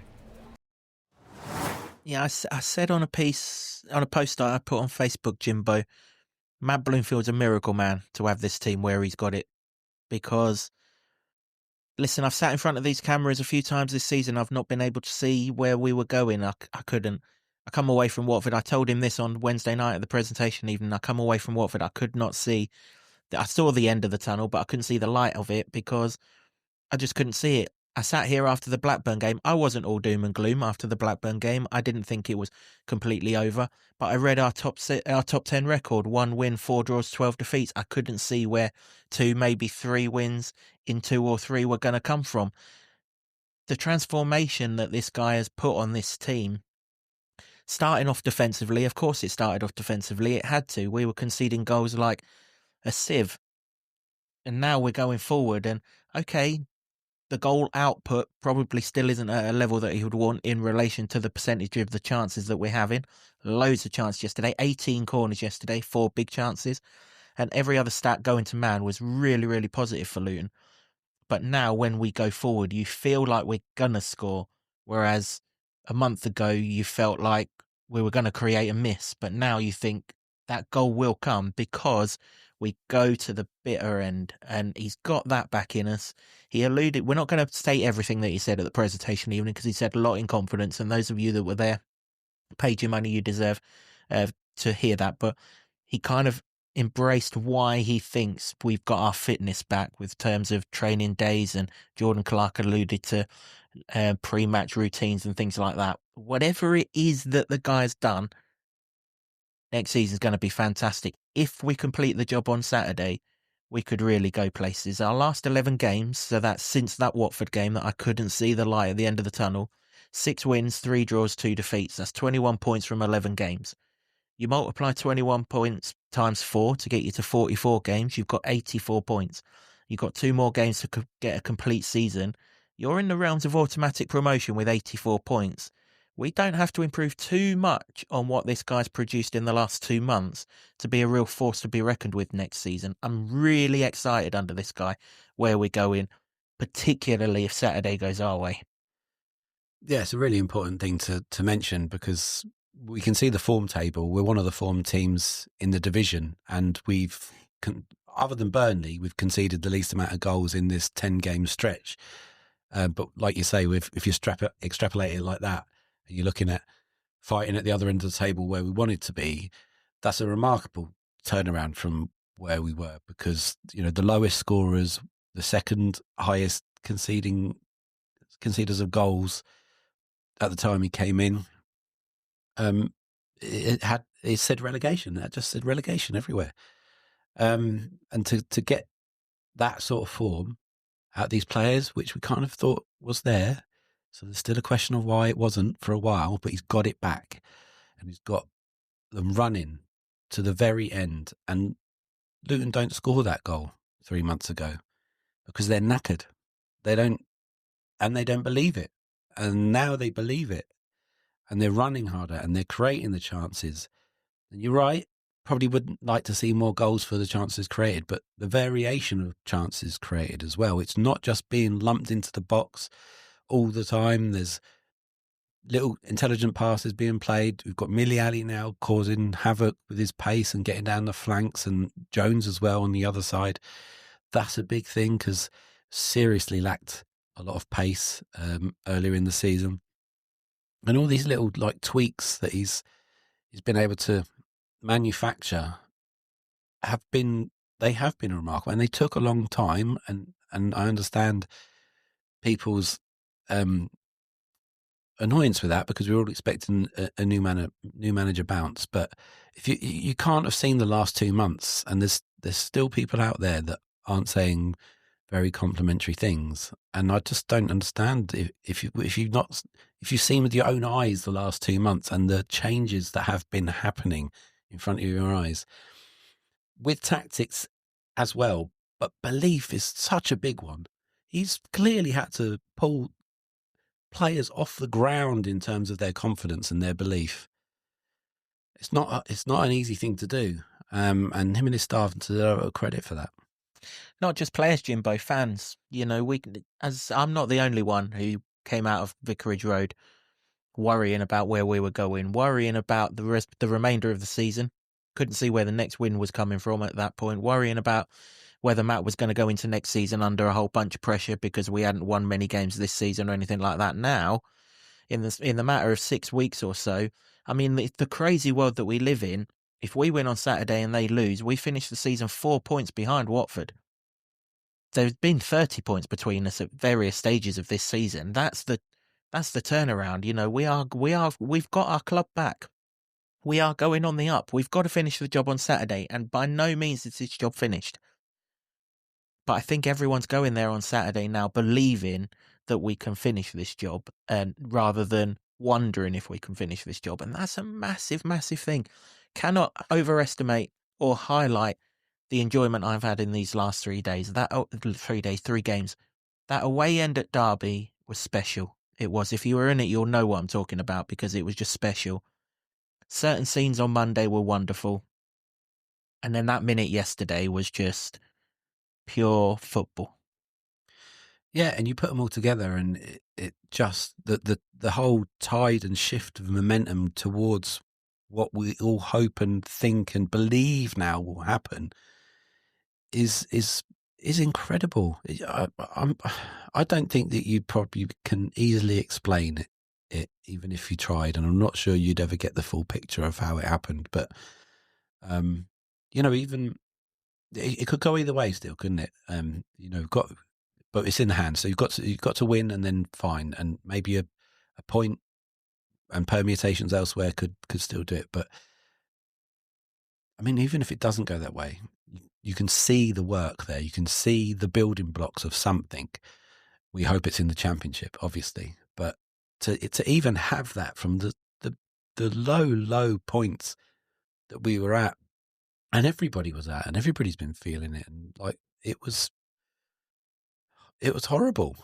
Yeah, I said on a post that I put on Facebook, Jimbo, Matt Bloomfield's a miracle man to have this team where he's got it. Because, listen, I've sat in front of these cameras a few times this season. I've not been able to see where we were going. I couldn't. I come away from Watford. I told him this on Wednesday night at the presentation evening. I come away from Watford. I could not see. I saw the end of the tunnel, but I couldn't see the light of it because I just couldn't see it. I sat here after the Blackburn game. I wasn't all doom and gloom after the Blackburn game. I didn't think it was completely over. But I read our top 10 record: 1 win, 4 draws, 12 defeats. I couldn't see where 2, maybe 3 wins in 2 or 3 were going to come from. The transformation that this guy has put on this team, starting off defensively, of course it started off defensively. It had to. We were conceding goals like a sieve. And now we're going forward and, okay, the goal output probably still isn't at a level that he would want in relation to the percentage of the chances that we're having. Loads of chances yesterday, 18 corners yesterday, 4 big chances. And every other stat going to man was really, really positive for Luton. But now when we go forward, you feel like we're going to score. Whereas a month ago, you felt like we were going to create a miss. But now you think that goal will come because we go to the bitter end, and he's got that back in us. He alluded, we're not going to state everything that he said at the presentation evening because he said a lot in confidence, and those of you that were there paid you money you deserve to hear that. But he kind of embraced why he thinks we've got our fitness back with terms of training days, and Jordan Clark alluded to pre-match routines and things like that. Whatever it is that the guy's done, next season's going to be fantastic. If we complete the job on Saturday, we could really go places. Our last 11 games, so that's since that Watford game that I couldn't see the light at the end of the tunnel, 6 wins, 3 draws, 2 defeats. That's 21 points from 11 games. You multiply 21 points times 4 to get you to 44 games. You've got 84 points. You've got 2 more games to get a complete season. You're in the realms of automatic promotion with 84 points. We don't have to improve too much on what this guy's produced in the last 2 months to be a real force to be reckoned with next season. I'm really excited under this guy where we're going, particularly if Saturday goes our way. Yeah, it's a really important thing to mention, because we can see the form table. We're one of the form teams in the division, and other than Burnley, we've conceded the least amount of goals in this 10-game stretch. But like you say, if you extrapolate it like that, and you're looking at fighting at the other end of the table where we wanted to be, that's a remarkable turnaround from where we were, because, you know, the lowest scorers, the second highest conceders of goals at the time he came in, it said relegation. That just said relegation everywhere. And to get that sort of form out of these players, which we kind of thought was there, so there's still a question of why it wasn't for a while, but he's got it back, and he's got them running to the very end. And Luton don't score that goal 3 months ago because they're knackered. They don't believe it. And now they believe it, and they're running harder, and they're creating the chances. And you're right, probably wouldn't like to see more goals for the chances created, but the variation of chances created as well. It's not just being lumped into the box all the time. There's little intelligent passes being played. We've got Miliali now causing havoc with his pace and getting down the flanks, and Jones as well on the other side. That's a big thing, because seriously lacked a lot of pace earlier in the season. And all these little like tweaks that he's been able to manufacture have been remarkable, and they took a long time. And I understand people's annoyance with that, because we were all expecting a new manager bounce. But if you can't have seen the last 2 months, and there's still people out there that aren't saying very complimentary things, and I just don't understand if you've seen with your own eyes the last 2 months and the changes that have been happening in front of your eyes with tactics as well. But belief is such a big one. He's clearly had to pull players off the ground in terms of their confidence and their belief. It's not an easy thing to do, and him and his staff deserve credit for that. Not just players, Jimbo, fans. You know, as I'm not the only one who came out of Vicarage Road worrying about where we were going, worrying about the remainder of the season. Couldn't see where the next win was coming from at that point, worrying about whether Matt was going to go into next season under a whole bunch of pressure because we hadn't won many games this season or anything like that. Now, in the matter of 6 weeks or so, I mean, the crazy world that we live in, if we win on Saturday and they lose, we finish the season 4 points behind Watford. There's been 30 points between us at various stages of this season. That's the turnaround. You know, we've got our club back. We are going on the up. We've got to finish the job on Saturday, and by no means is this job finished. But I think everyone's going there on Saturday now believing that we can finish this job, and rather than wondering if we can finish this job. And that's a massive, massive thing. Cannot overestimate or highlight the enjoyment I've had in these last 3 days. 3 games. That away end at Derby was special. It was. If you were in it, you'll know what I'm talking about, because it was just special. Certain scenes on Monday were wonderful. And then that minute yesterday was just pure football. Yeah, and you put them all together, and it just the whole tide and shift of momentum towards what we all hope and think and believe now will happen is incredible. I don't think that you probably can easily explain it it, even if you tried. And I'm not sure you'd ever get the full picture of how it happened. But, even it could go either way still, couldn't it? But it's in the hands. So you've got to win and then fine. And maybe a point and permutations elsewhere could still do it. But I mean, even if it doesn't go that way, you can see the work there. You can see the building blocks of something. We hope it's in the Championship, obviously, but to even have that from the low points that we were at, and everybody was at, and everybody's been feeling it, and like it was horrible.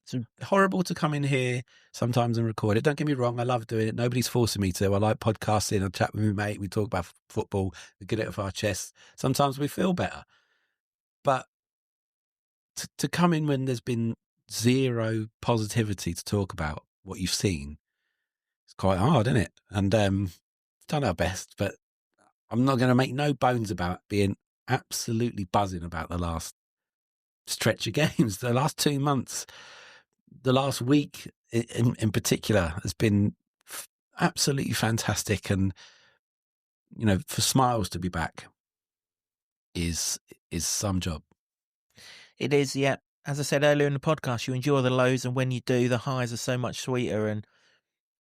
It's horrible to come in here sometimes and record it. Don't get me wrong, I love doing it. Nobody's forcing me to. I like podcasting. I chat with my mate. We talk about football. We get it off our chests. Sometimes we feel better. But to come in when there's been zero positivity to talk about what you've seen, it's quite hard, isn't it? And done our best, but I'm not going to make no bones about being absolutely buzzing about the last stretch of games. The last 2 months, the last week in particular has been absolutely fantastic. And, for Smiles to be back is some job. It is, yeah. As I said earlier in the podcast, you enjoy the lows, and when you do, the highs are so much sweeter, and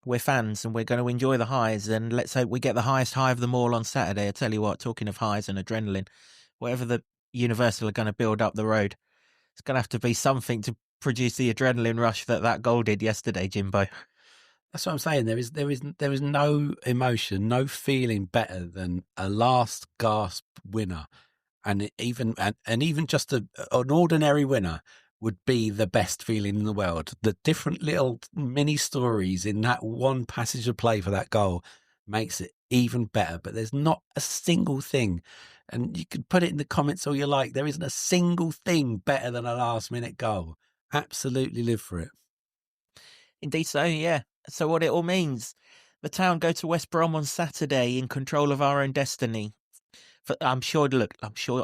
we're fans and we're going to enjoy the highs, and let's hope we get the highest high of them all on Saturday. I tell you what, talking of highs and adrenaline, whatever the Universal are going to build up the road, it's going to have to be something to produce the adrenaline rush that goal did yesterday, Jimbo. That's what I'm saying. There is no emotion, no feeling better than a last gasp winner. And even just an ordinary winner would be the best feeling in the world. The different little mini stories in that one passage of play for that goal makes it even better. But there's not a single thing, and you could put it in the comments all you like, there isn't a single thing better than a last-minute goal. Absolutely live for it. Indeed so, yeah. So what it all means, the Town go to West Brom on Saturday in control of our own destiny. I'm sure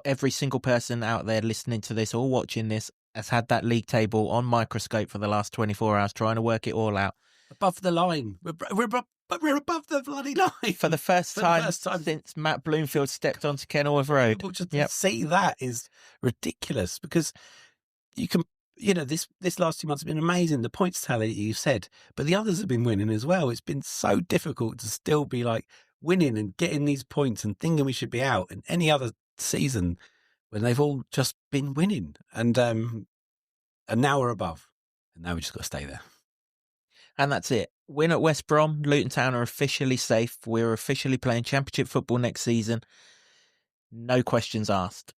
every single person out there listening to this or watching this has had that league table on microscope for the last 24 hours trying to work it all out. Above the line. We're above the bloody line. For the first time since Matt Bloomfield stepped onto Kenilworth Road. Just to see that is ridiculous, because you can, this last 2 months have been amazing. The points tally you said, but the others have been winning as well. It's been so difficult to still be like winning and getting these points and thinking we should be out in any other season when they've all just been winning. And now we're above, and now we just got to stay there. And that's it. Win at West Brom. Luton Town are officially safe. We're officially playing Championship football next season. No questions asked.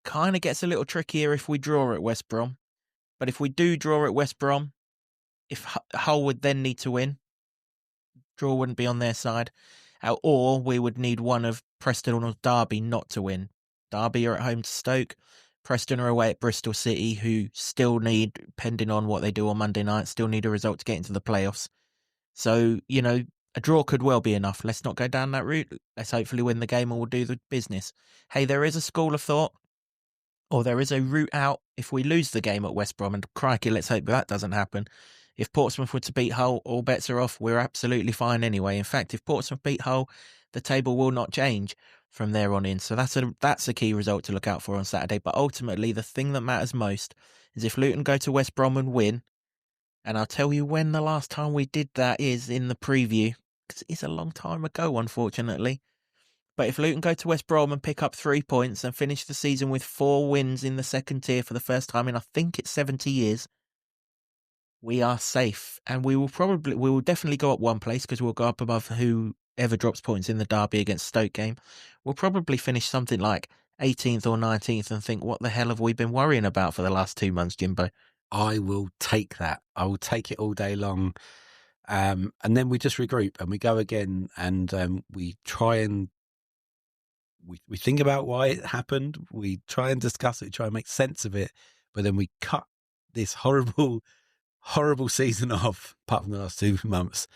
Kind of gets a little trickier if we draw at West Brom. But if we do draw at West Brom, if Hull would then need to win, draw wouldn't be on their side. Or we would need one of Preston or Derby not to win. Derby are at home to Stoke. Preston are away at Bristol City, who still need, depending on what they do on Monday night, still need a result to get into the playoffs. So, a draw could well be enough. Let's not go down that route. Let's hopefully win the game and we'll do the business. Hey, there is a school of thought, or there is a route out if we lose the game at West Brom, and crikey, let's hope that doesn't happen. If Portsmouth were to beat Hull, all bets are off. We're absolutely fine anyway. In fact, if Portsmouth beat Hull, the table will not change from there on in. So that's a key result to look out for on Saturday. But ultimately, the thing that matters most is if Luton go to West Brom and win, and I'll tell you when the last time we did that is in the preview, because it's a long time ago, unfortunately. But if Luton go to West Brom and pick up 3 points and finish the season with 4 wins in the second tier for the first time in, I think it's 70 years, we are safe. And we will definitely go up one place, because we'll go up above whoever drops points in the Derby against Stoke game. We'll probably finish something like 18th or 19th and think, what the hell have we been worrying about for the last 2 months, Jimbo? I will take that. I will take it all day long. And then we just regroup and we go again, and we try and we think about why it happened. We try and discuss it, try and make sense of it, but then we cut this horrible season off, apart from the last 2 months,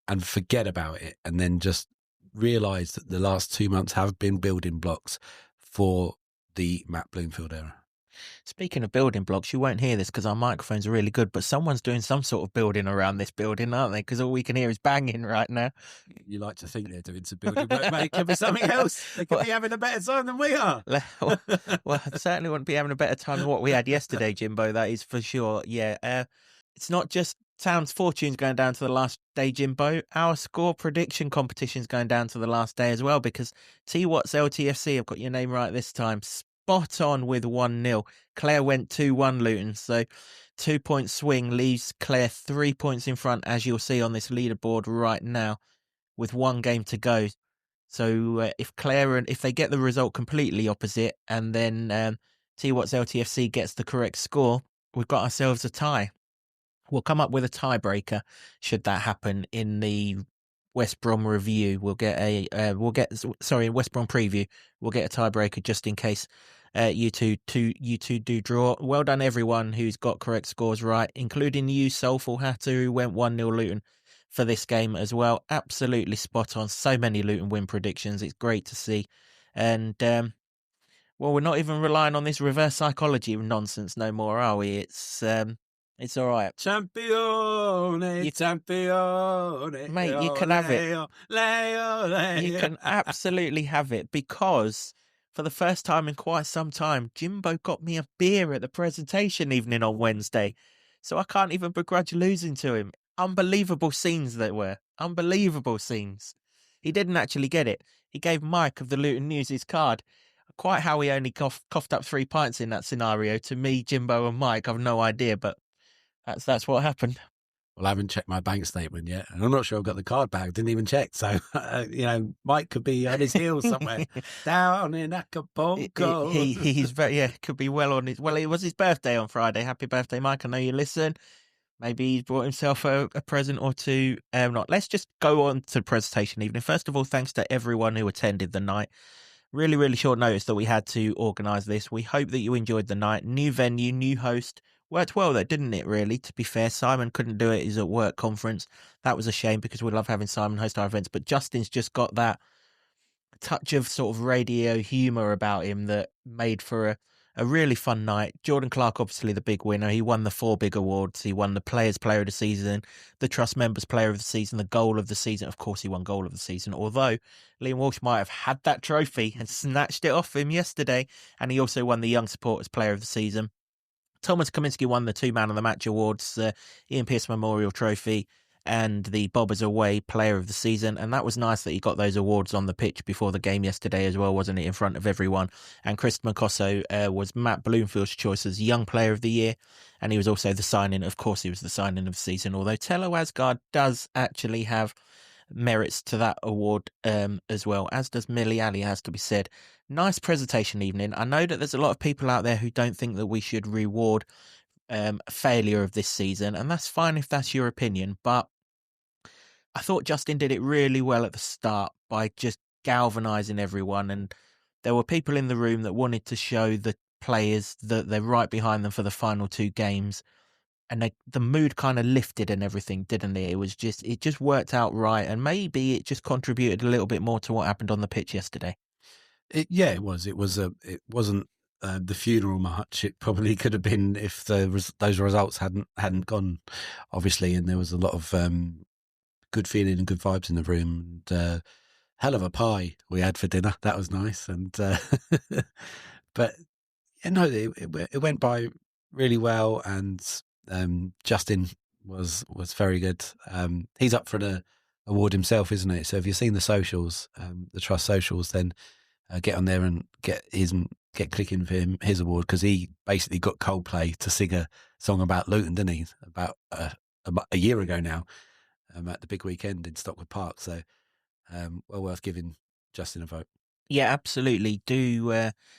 and forget about it, and then just realise that the last 2 months have been building blocks for the Matt Bloomfield era. Speaking of building blocks, you won't hear this because our microphones are really good, but someone's doing some sort of building around this building, aren't they? Because all we can hear is banging right now. You like to think they're doing some building, but mate, it could be something else. They could be having a better time than we are. Well, I certainly wouldn't be having a better time than what we had yesterday, Jimbo, that is for sure. Yeah, it's not just Town's fortunes going down to the last day, Jimbo. Our score prediction competition's going down to the last day as well, because T Watts LTFC, I've got your name right this time, spot on with 1-0. Clare went 2-1 Luton, so 2-point swing leaves Clare 3 points in front, as you'll see on this leaderboard right now, with one game to go. So if they get the result completely opposite, and then T Watts LTFC gets the correct score, we've got ourselves a tie. We'll come up with a tiebreaker should that happen in the West Brom review. West Brom preview. We'll get a tiebreaker just in case you two do draw. Well done everyone who's got correct scores right, including you, Soulful Hatter, who went 1-0 Luton for this game as well. Absolutely spot on. So many Luton win predictions. It's great to see. And well, we're not even relying on this reverse psychology nonsense no more, are we? It's all right. Champione, champione. Mate, you can have it. You can absolutely have it, because for the first time in quite some time, Jimbo got me a beer at the presentation evening on Wednesday. So I can't even begrudge losing to him. Unbelievable scenes they were. Unbelievable scenes. He didn't actually get it. He gave Mike of the Luton News his card. Quite how he only coughed up 3 pints in that scenario, to me, Jimbo and Mike, I've no idea, but that's what happened. Well, I haven't checked my bank statement yet, and I'm not sure I've got the card back. Didn't even check. So, Mike could be on his heels somewhere down in Acapulco. He's could be well on his. Well, it was his birthday on Friday. Happy birthday, Mike! I know you listen. Maybe he's bought himself a present or two. Let's just go on to the presentation evening. First of all, thanks to everyone who attended the night. Really, really short notice that we had to organise this. We hope that you enjoyed the night. New venue, new host. Worked well though, didn't it, really? To be fair, Simon couldn't do it. He's at work conference. That was a shame, because we love having Simon host our events. But Justin's just got that touch of sort of radio humour about him that made for a really fun night. Jordan Clark, obviously the big winner. He won the 4 big awards. He won the Players Player of the Season, the Trust Members Player of the Season, the Goal of the Season. Of course, he won Goal of the Season, although Liam Walsh might have had that trophy and snatched it off him yesterday. And he also won the Young Supporters Player of the Season. Thomas Kaminski won the 2 Man of the Match awards, Ian Pearce Memorial Trophy and the Bobbers Away Player of the Season. And that was nice that he got those awards on the pitch before the game yesterday as well, wasn't it, in front of everyone. And Chris Mancoso was Matt Bloomfield's choice as Young Player of the Year. And he was also the signing, of course, he was the signing of the season, although Tello Asgard does actually have merits to that award as well, as does Millie Ali, has to be said. Nice presentation evening. I know that there's a lot of people out there who don't think that we should reward failure of this season, and that's fine if that's your opinion, but I thought Justin did it really well at the start by just galvanising everyone, and there were people in the room that wanted to show the players that they're right behind them for the final 2 games. And the mood kind of lifted and everything, didn't it? It just worked out right. And maybe it just contributed a little bit more to what happened on the pitch yesterday. It was. It wasn't the funeral march. It probably could have been if those results hadn't gone, obviously. And there was a lot of good feeling and good vibes in the room. And hell of a pie we had for dinner. That was nice. And but it went by really well. And Justin was very good. He's up for an award himself, isn't it? So if you've seen the socials, the Trust socials, then get on there and get clicking for him his award, because he basically got Coldplay to sing a song about Luton, didn't he? About a year ago now, at the big weekend in Stockwood Park. So well worth giving Justin a vote. Yeah, absolutely.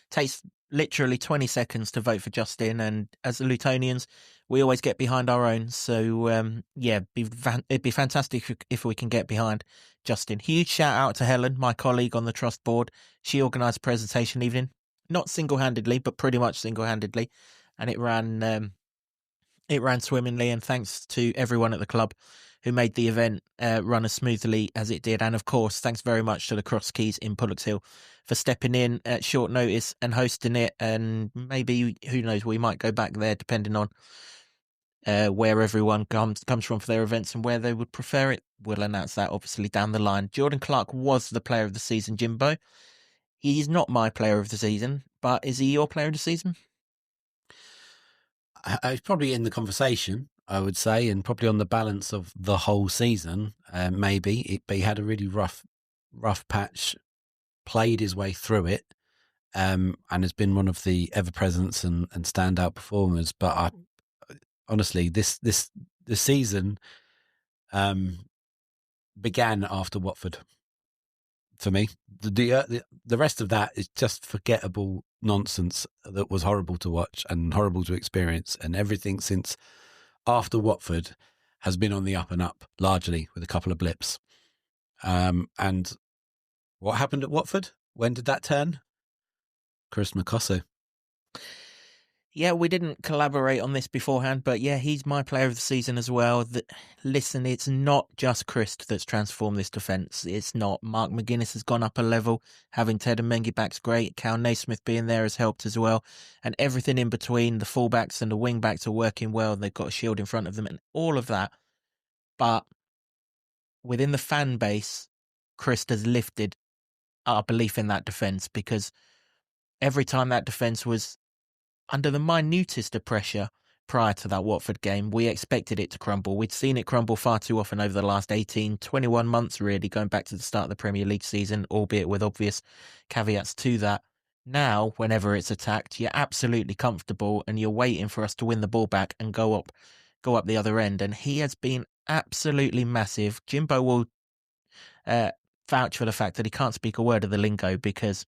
Takes literally 20 seconds to vote for Justin, and as the Lutonians, we always get behind our own. So it'd be fantastic if we can get behind Justin. Huge shout out to Helen, my colleague on the Trust board. She organised a presentation evening, not single-handedly, but pretty much single-handedly, and it ran swimmingly. And thanks to everyone at the club who made the event run as smoothly as it did. And of course, thanks very much to the Cross Keys in Pullocks Hill for stepping in at short notice and hosting it. And maybe, who knows, we might go back there depending on where everyone comes from for their events and where they would prefer it. We'll announce that obviously down the line. Jordan Clark was the player of the season, Jimbo. He's not my player of the season, but is he your player of the season? He's probably in the conversation, I would say, and probably on the balance of the whole season, maybe. But he had a really rough patch, played his way through it, and has been one of the ever-presents and standout performers. But honestly, this season began after Watford. For me, the rest of that is just forgettable nonsense that was horrible to watch and horrible to experience. And everything since after Watford has been on the up and up, largely with a couple of blips. And what happened at Watford? When did that turn? Chris Makosso. Yeah, we didn't collaborate on this beforehand, but yeah, he's my player of the season as well. Listen, it's not just Chris that's transformed this defence. It's not. Mark McGuinness has gone up a level. Having Ted and Mengi back's great. Cal Naismith being there has helped as well. And everything in between, the fullbacks and the wing-backs are working well. They've got a shield in front of them and all of that. But within the fan base, Chris has lifted our belief in that defence, because every time that defence was under the minutest of pressure prior to that Watford game, we expected it to crumble. We'd seen it crumble far too often over the last 18, 21 months, really, going back to the start of the Premier League season, albeit with obvious caveats to that. Now, whenever it's attacked, you're absolutely comfortable and you're waiting for us to win the ball back and go up the other end. And he has been absolutely massive. Jimbo will vouch for the fact that he can't speak a word of the lingo, because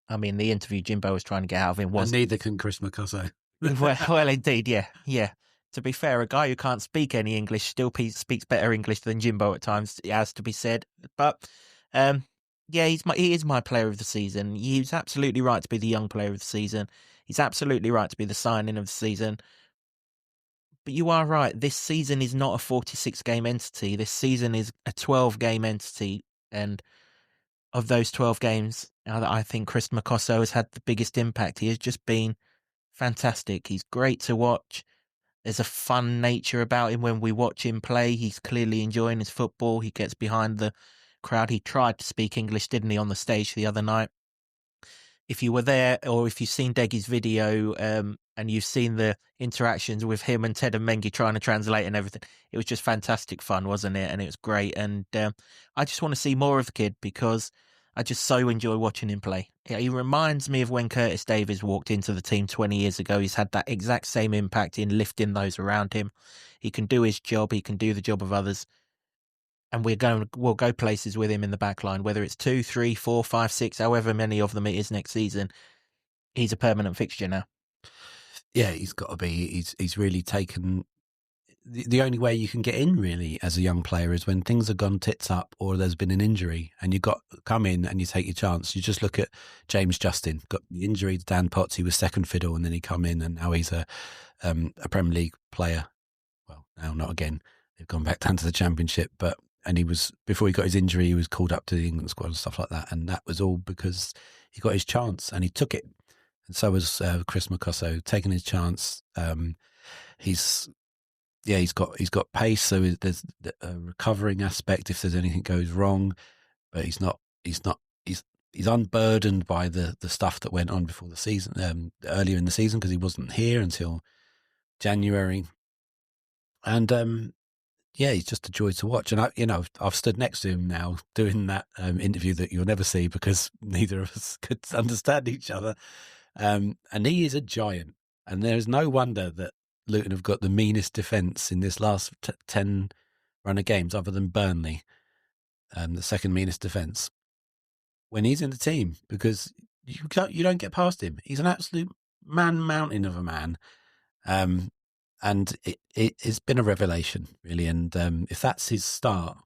I mean, the interview Jimbo was trying to get out of him was... And neither can Chris Makosso. well, indeed, yeah. To be fair, a guy who can't speak any English still speaks better English than Jimbo at times, it has to be said. But, yeah, he is my player of the season. He's absolutely right to be the young player of the season. He's absolutely right to be the signing of the season. But you are right, this season is not a 46-game entity. This season is a 12-game entity, and of those 12 games, I think Chris Makosso has had the biggest impact. He has just been fantastic. He's great to watch. There's a fun nature about him when we watch him play. He's clearly enjoying his football. He gets behind the crowd. He tried to speak English, didn't he, on the stage the other night? If you were there, or if you've seen Deggy's video and you've seen the interactions with him and Ted and Mengi trying to translate and everything, it was just fantastic fun, wasn't it? And it was great. And I just want to see more of the kid, because I just so enjoy watching him play. He reminds me of when Curtis Davies walked into the team 20 years ago. He's had that exact same impact in lifting those around him. He can do his job. He can do the job of others. And we'll go places with him in the back line, whether it's 2, 3, 4, 5, 6, however many of them it is next season. He's a permanent fixture now. Yeah, he's got to be. He's really taken... The only way you can get in, really, as a young player is when things have gone tits up or there's been an injury and you've got come in and you take your chance. You just look at James Justin, got the injury to Dan Potts. He was second fiddle and then he come in and now he's a Premier League player. Well, now not again. They've gone back down to the Championship, and he was, before he got his injury, he was called up to the England squad and stuff like that. And that was all because he got his chance and he took it. And so was Chris Makosso, taking his chance. He's got pace, so there's a recovering aspect if there's anything goes wrong, but he's unburdened by the stuff that went on before the season, earlier in the season, because he wasn't here until January. And he's just a joy to watch. And I've stood next to him now doing that interview that you'll never see because neither of us could understand each other. And he is a giant, and there is no wonder that Luton have got the meanest defence in this last 10 run of games, other than Burnley, the second meanest defence, when he's in the team, because you don't get past him. He's an absolute mountain of a man, and it's been a revelation, really. And if that's his start,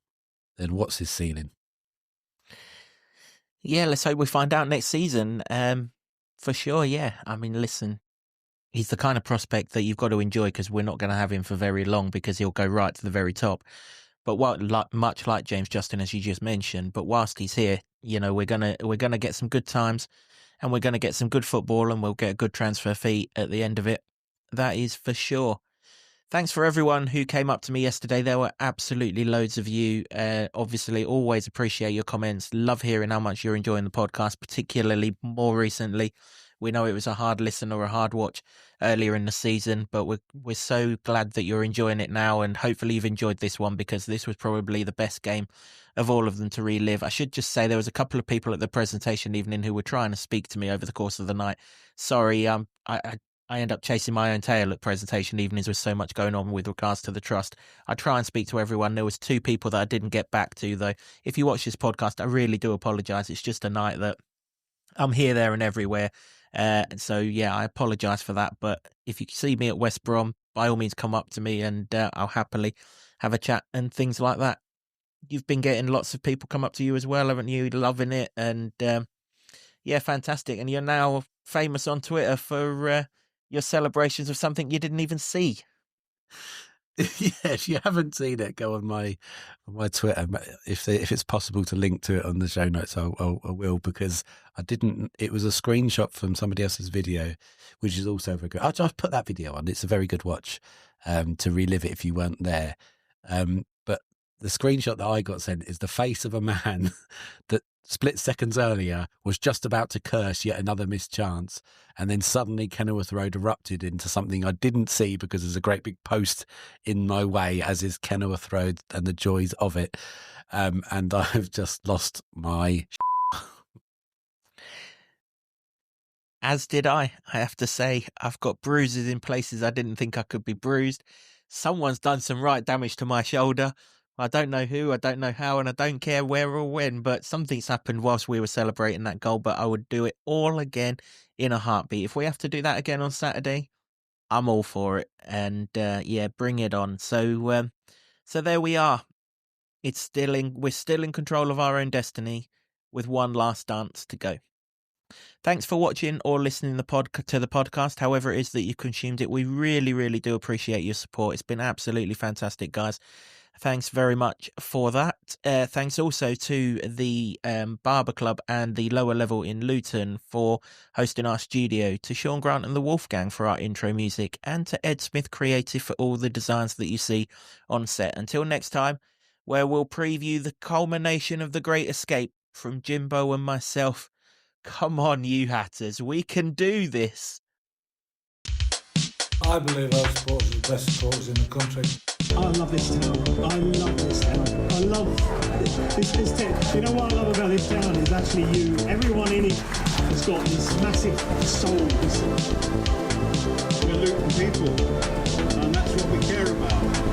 then what's his ceiling? Yeah, let's hope we find out next season. For sure, yeah. I mean, listen, he's the kind of prospect that you've got to enjoy, because we're not going to have him for very long, because he'll go right to the very top. But much like James Justin, as you just mentioned, but whilst he's here, we're gonna get some good times, and we're gonna get some good football, and we'll get a good transfer fee at the end of it. That is for sure. Thanks for everyone who came up to me yesterday. There were absolutely loads of you. Obviously, always appreciate your comments. Love hearing how much you're enjoying the podcast, particularly more recently. We know it was a hard listen or a hard watch earlier in the season, but we're so glad that you're enjoying it now, and hopefully you've enjoyed this one, because this was probably the best game of all of them to relive. I should just say there was a couple of people at the presentation evening who were trying to speak to me over the course of the night. Sorry, I end up chasing my own tail at presentation evenings with so much going on with regards to the trust. I try and speak to everyone. There was 2 people that I didn't get back to, though. If you watch this podcast, I really do apologise. It's just a night that I'm here, there and everywhere. So, yeah, I apologise for that. But if you see me at West Brom, by all means come up to me, and I'll happily have a chat and things like that. You've been getting lots of people come up to you as well, haven't you? Loving it. And, yeah, fantastic. And you're now famous on Twitter for your celebrations of something you didn't even see. Yeah, if you haven't seen it, go on my Twitter. If it's possible to link to it on the show notes, I will, because I didn't. It was a screenshot from somebody else's video, which is also very good. I'll just put that video on. It's a very good watch to relive it if you weren't there. But the screenshot that I got sent is the face of a man that split seconds earlier was just about to curse yet another missed chance, and then suddenly Kenilworth Road erupted into something I didn't see because there's a great big post in my way, as is Kenilworth Road and the joys of it. And I've just lost my As did I have to say. I've got bruises in places I didn't think I could be bruised. Someone's done some right damage to my shoulder. I don't know who, I don't know how, and I don't care where or when, but something's happened whilst we were celebrating that goal. But I would do it all again in a heartbeat. If we have to do that again on Saturday, I'm all for it. And yeah, bring it on. So there we are. We're still in control of our own destiny, with one last dance to go. Thanks for watching or listening to the podcast, however it is that you consumed it. We really, really do appreciate your support. It's been absolutely fantastic, guys. Thanks very much for that. Thanks also to the Barber Club and the Lower Level in Luton for hosting our studio, to Sean Grant and the Wolfgang for our intro music, and to Ed Smith Creative for all the designs that you see on set. Until next time, where we'll preview the culmination of The Great Escape from Jimbo and myself. Come on, you Hatters, we can do this. I believe our supporters are the best supporters in the country. I love this town. I love this town. I love this town. You know what I love about this town is actually you. Everyone in it has got this massive soul. We're Luton people, and that's what we care about.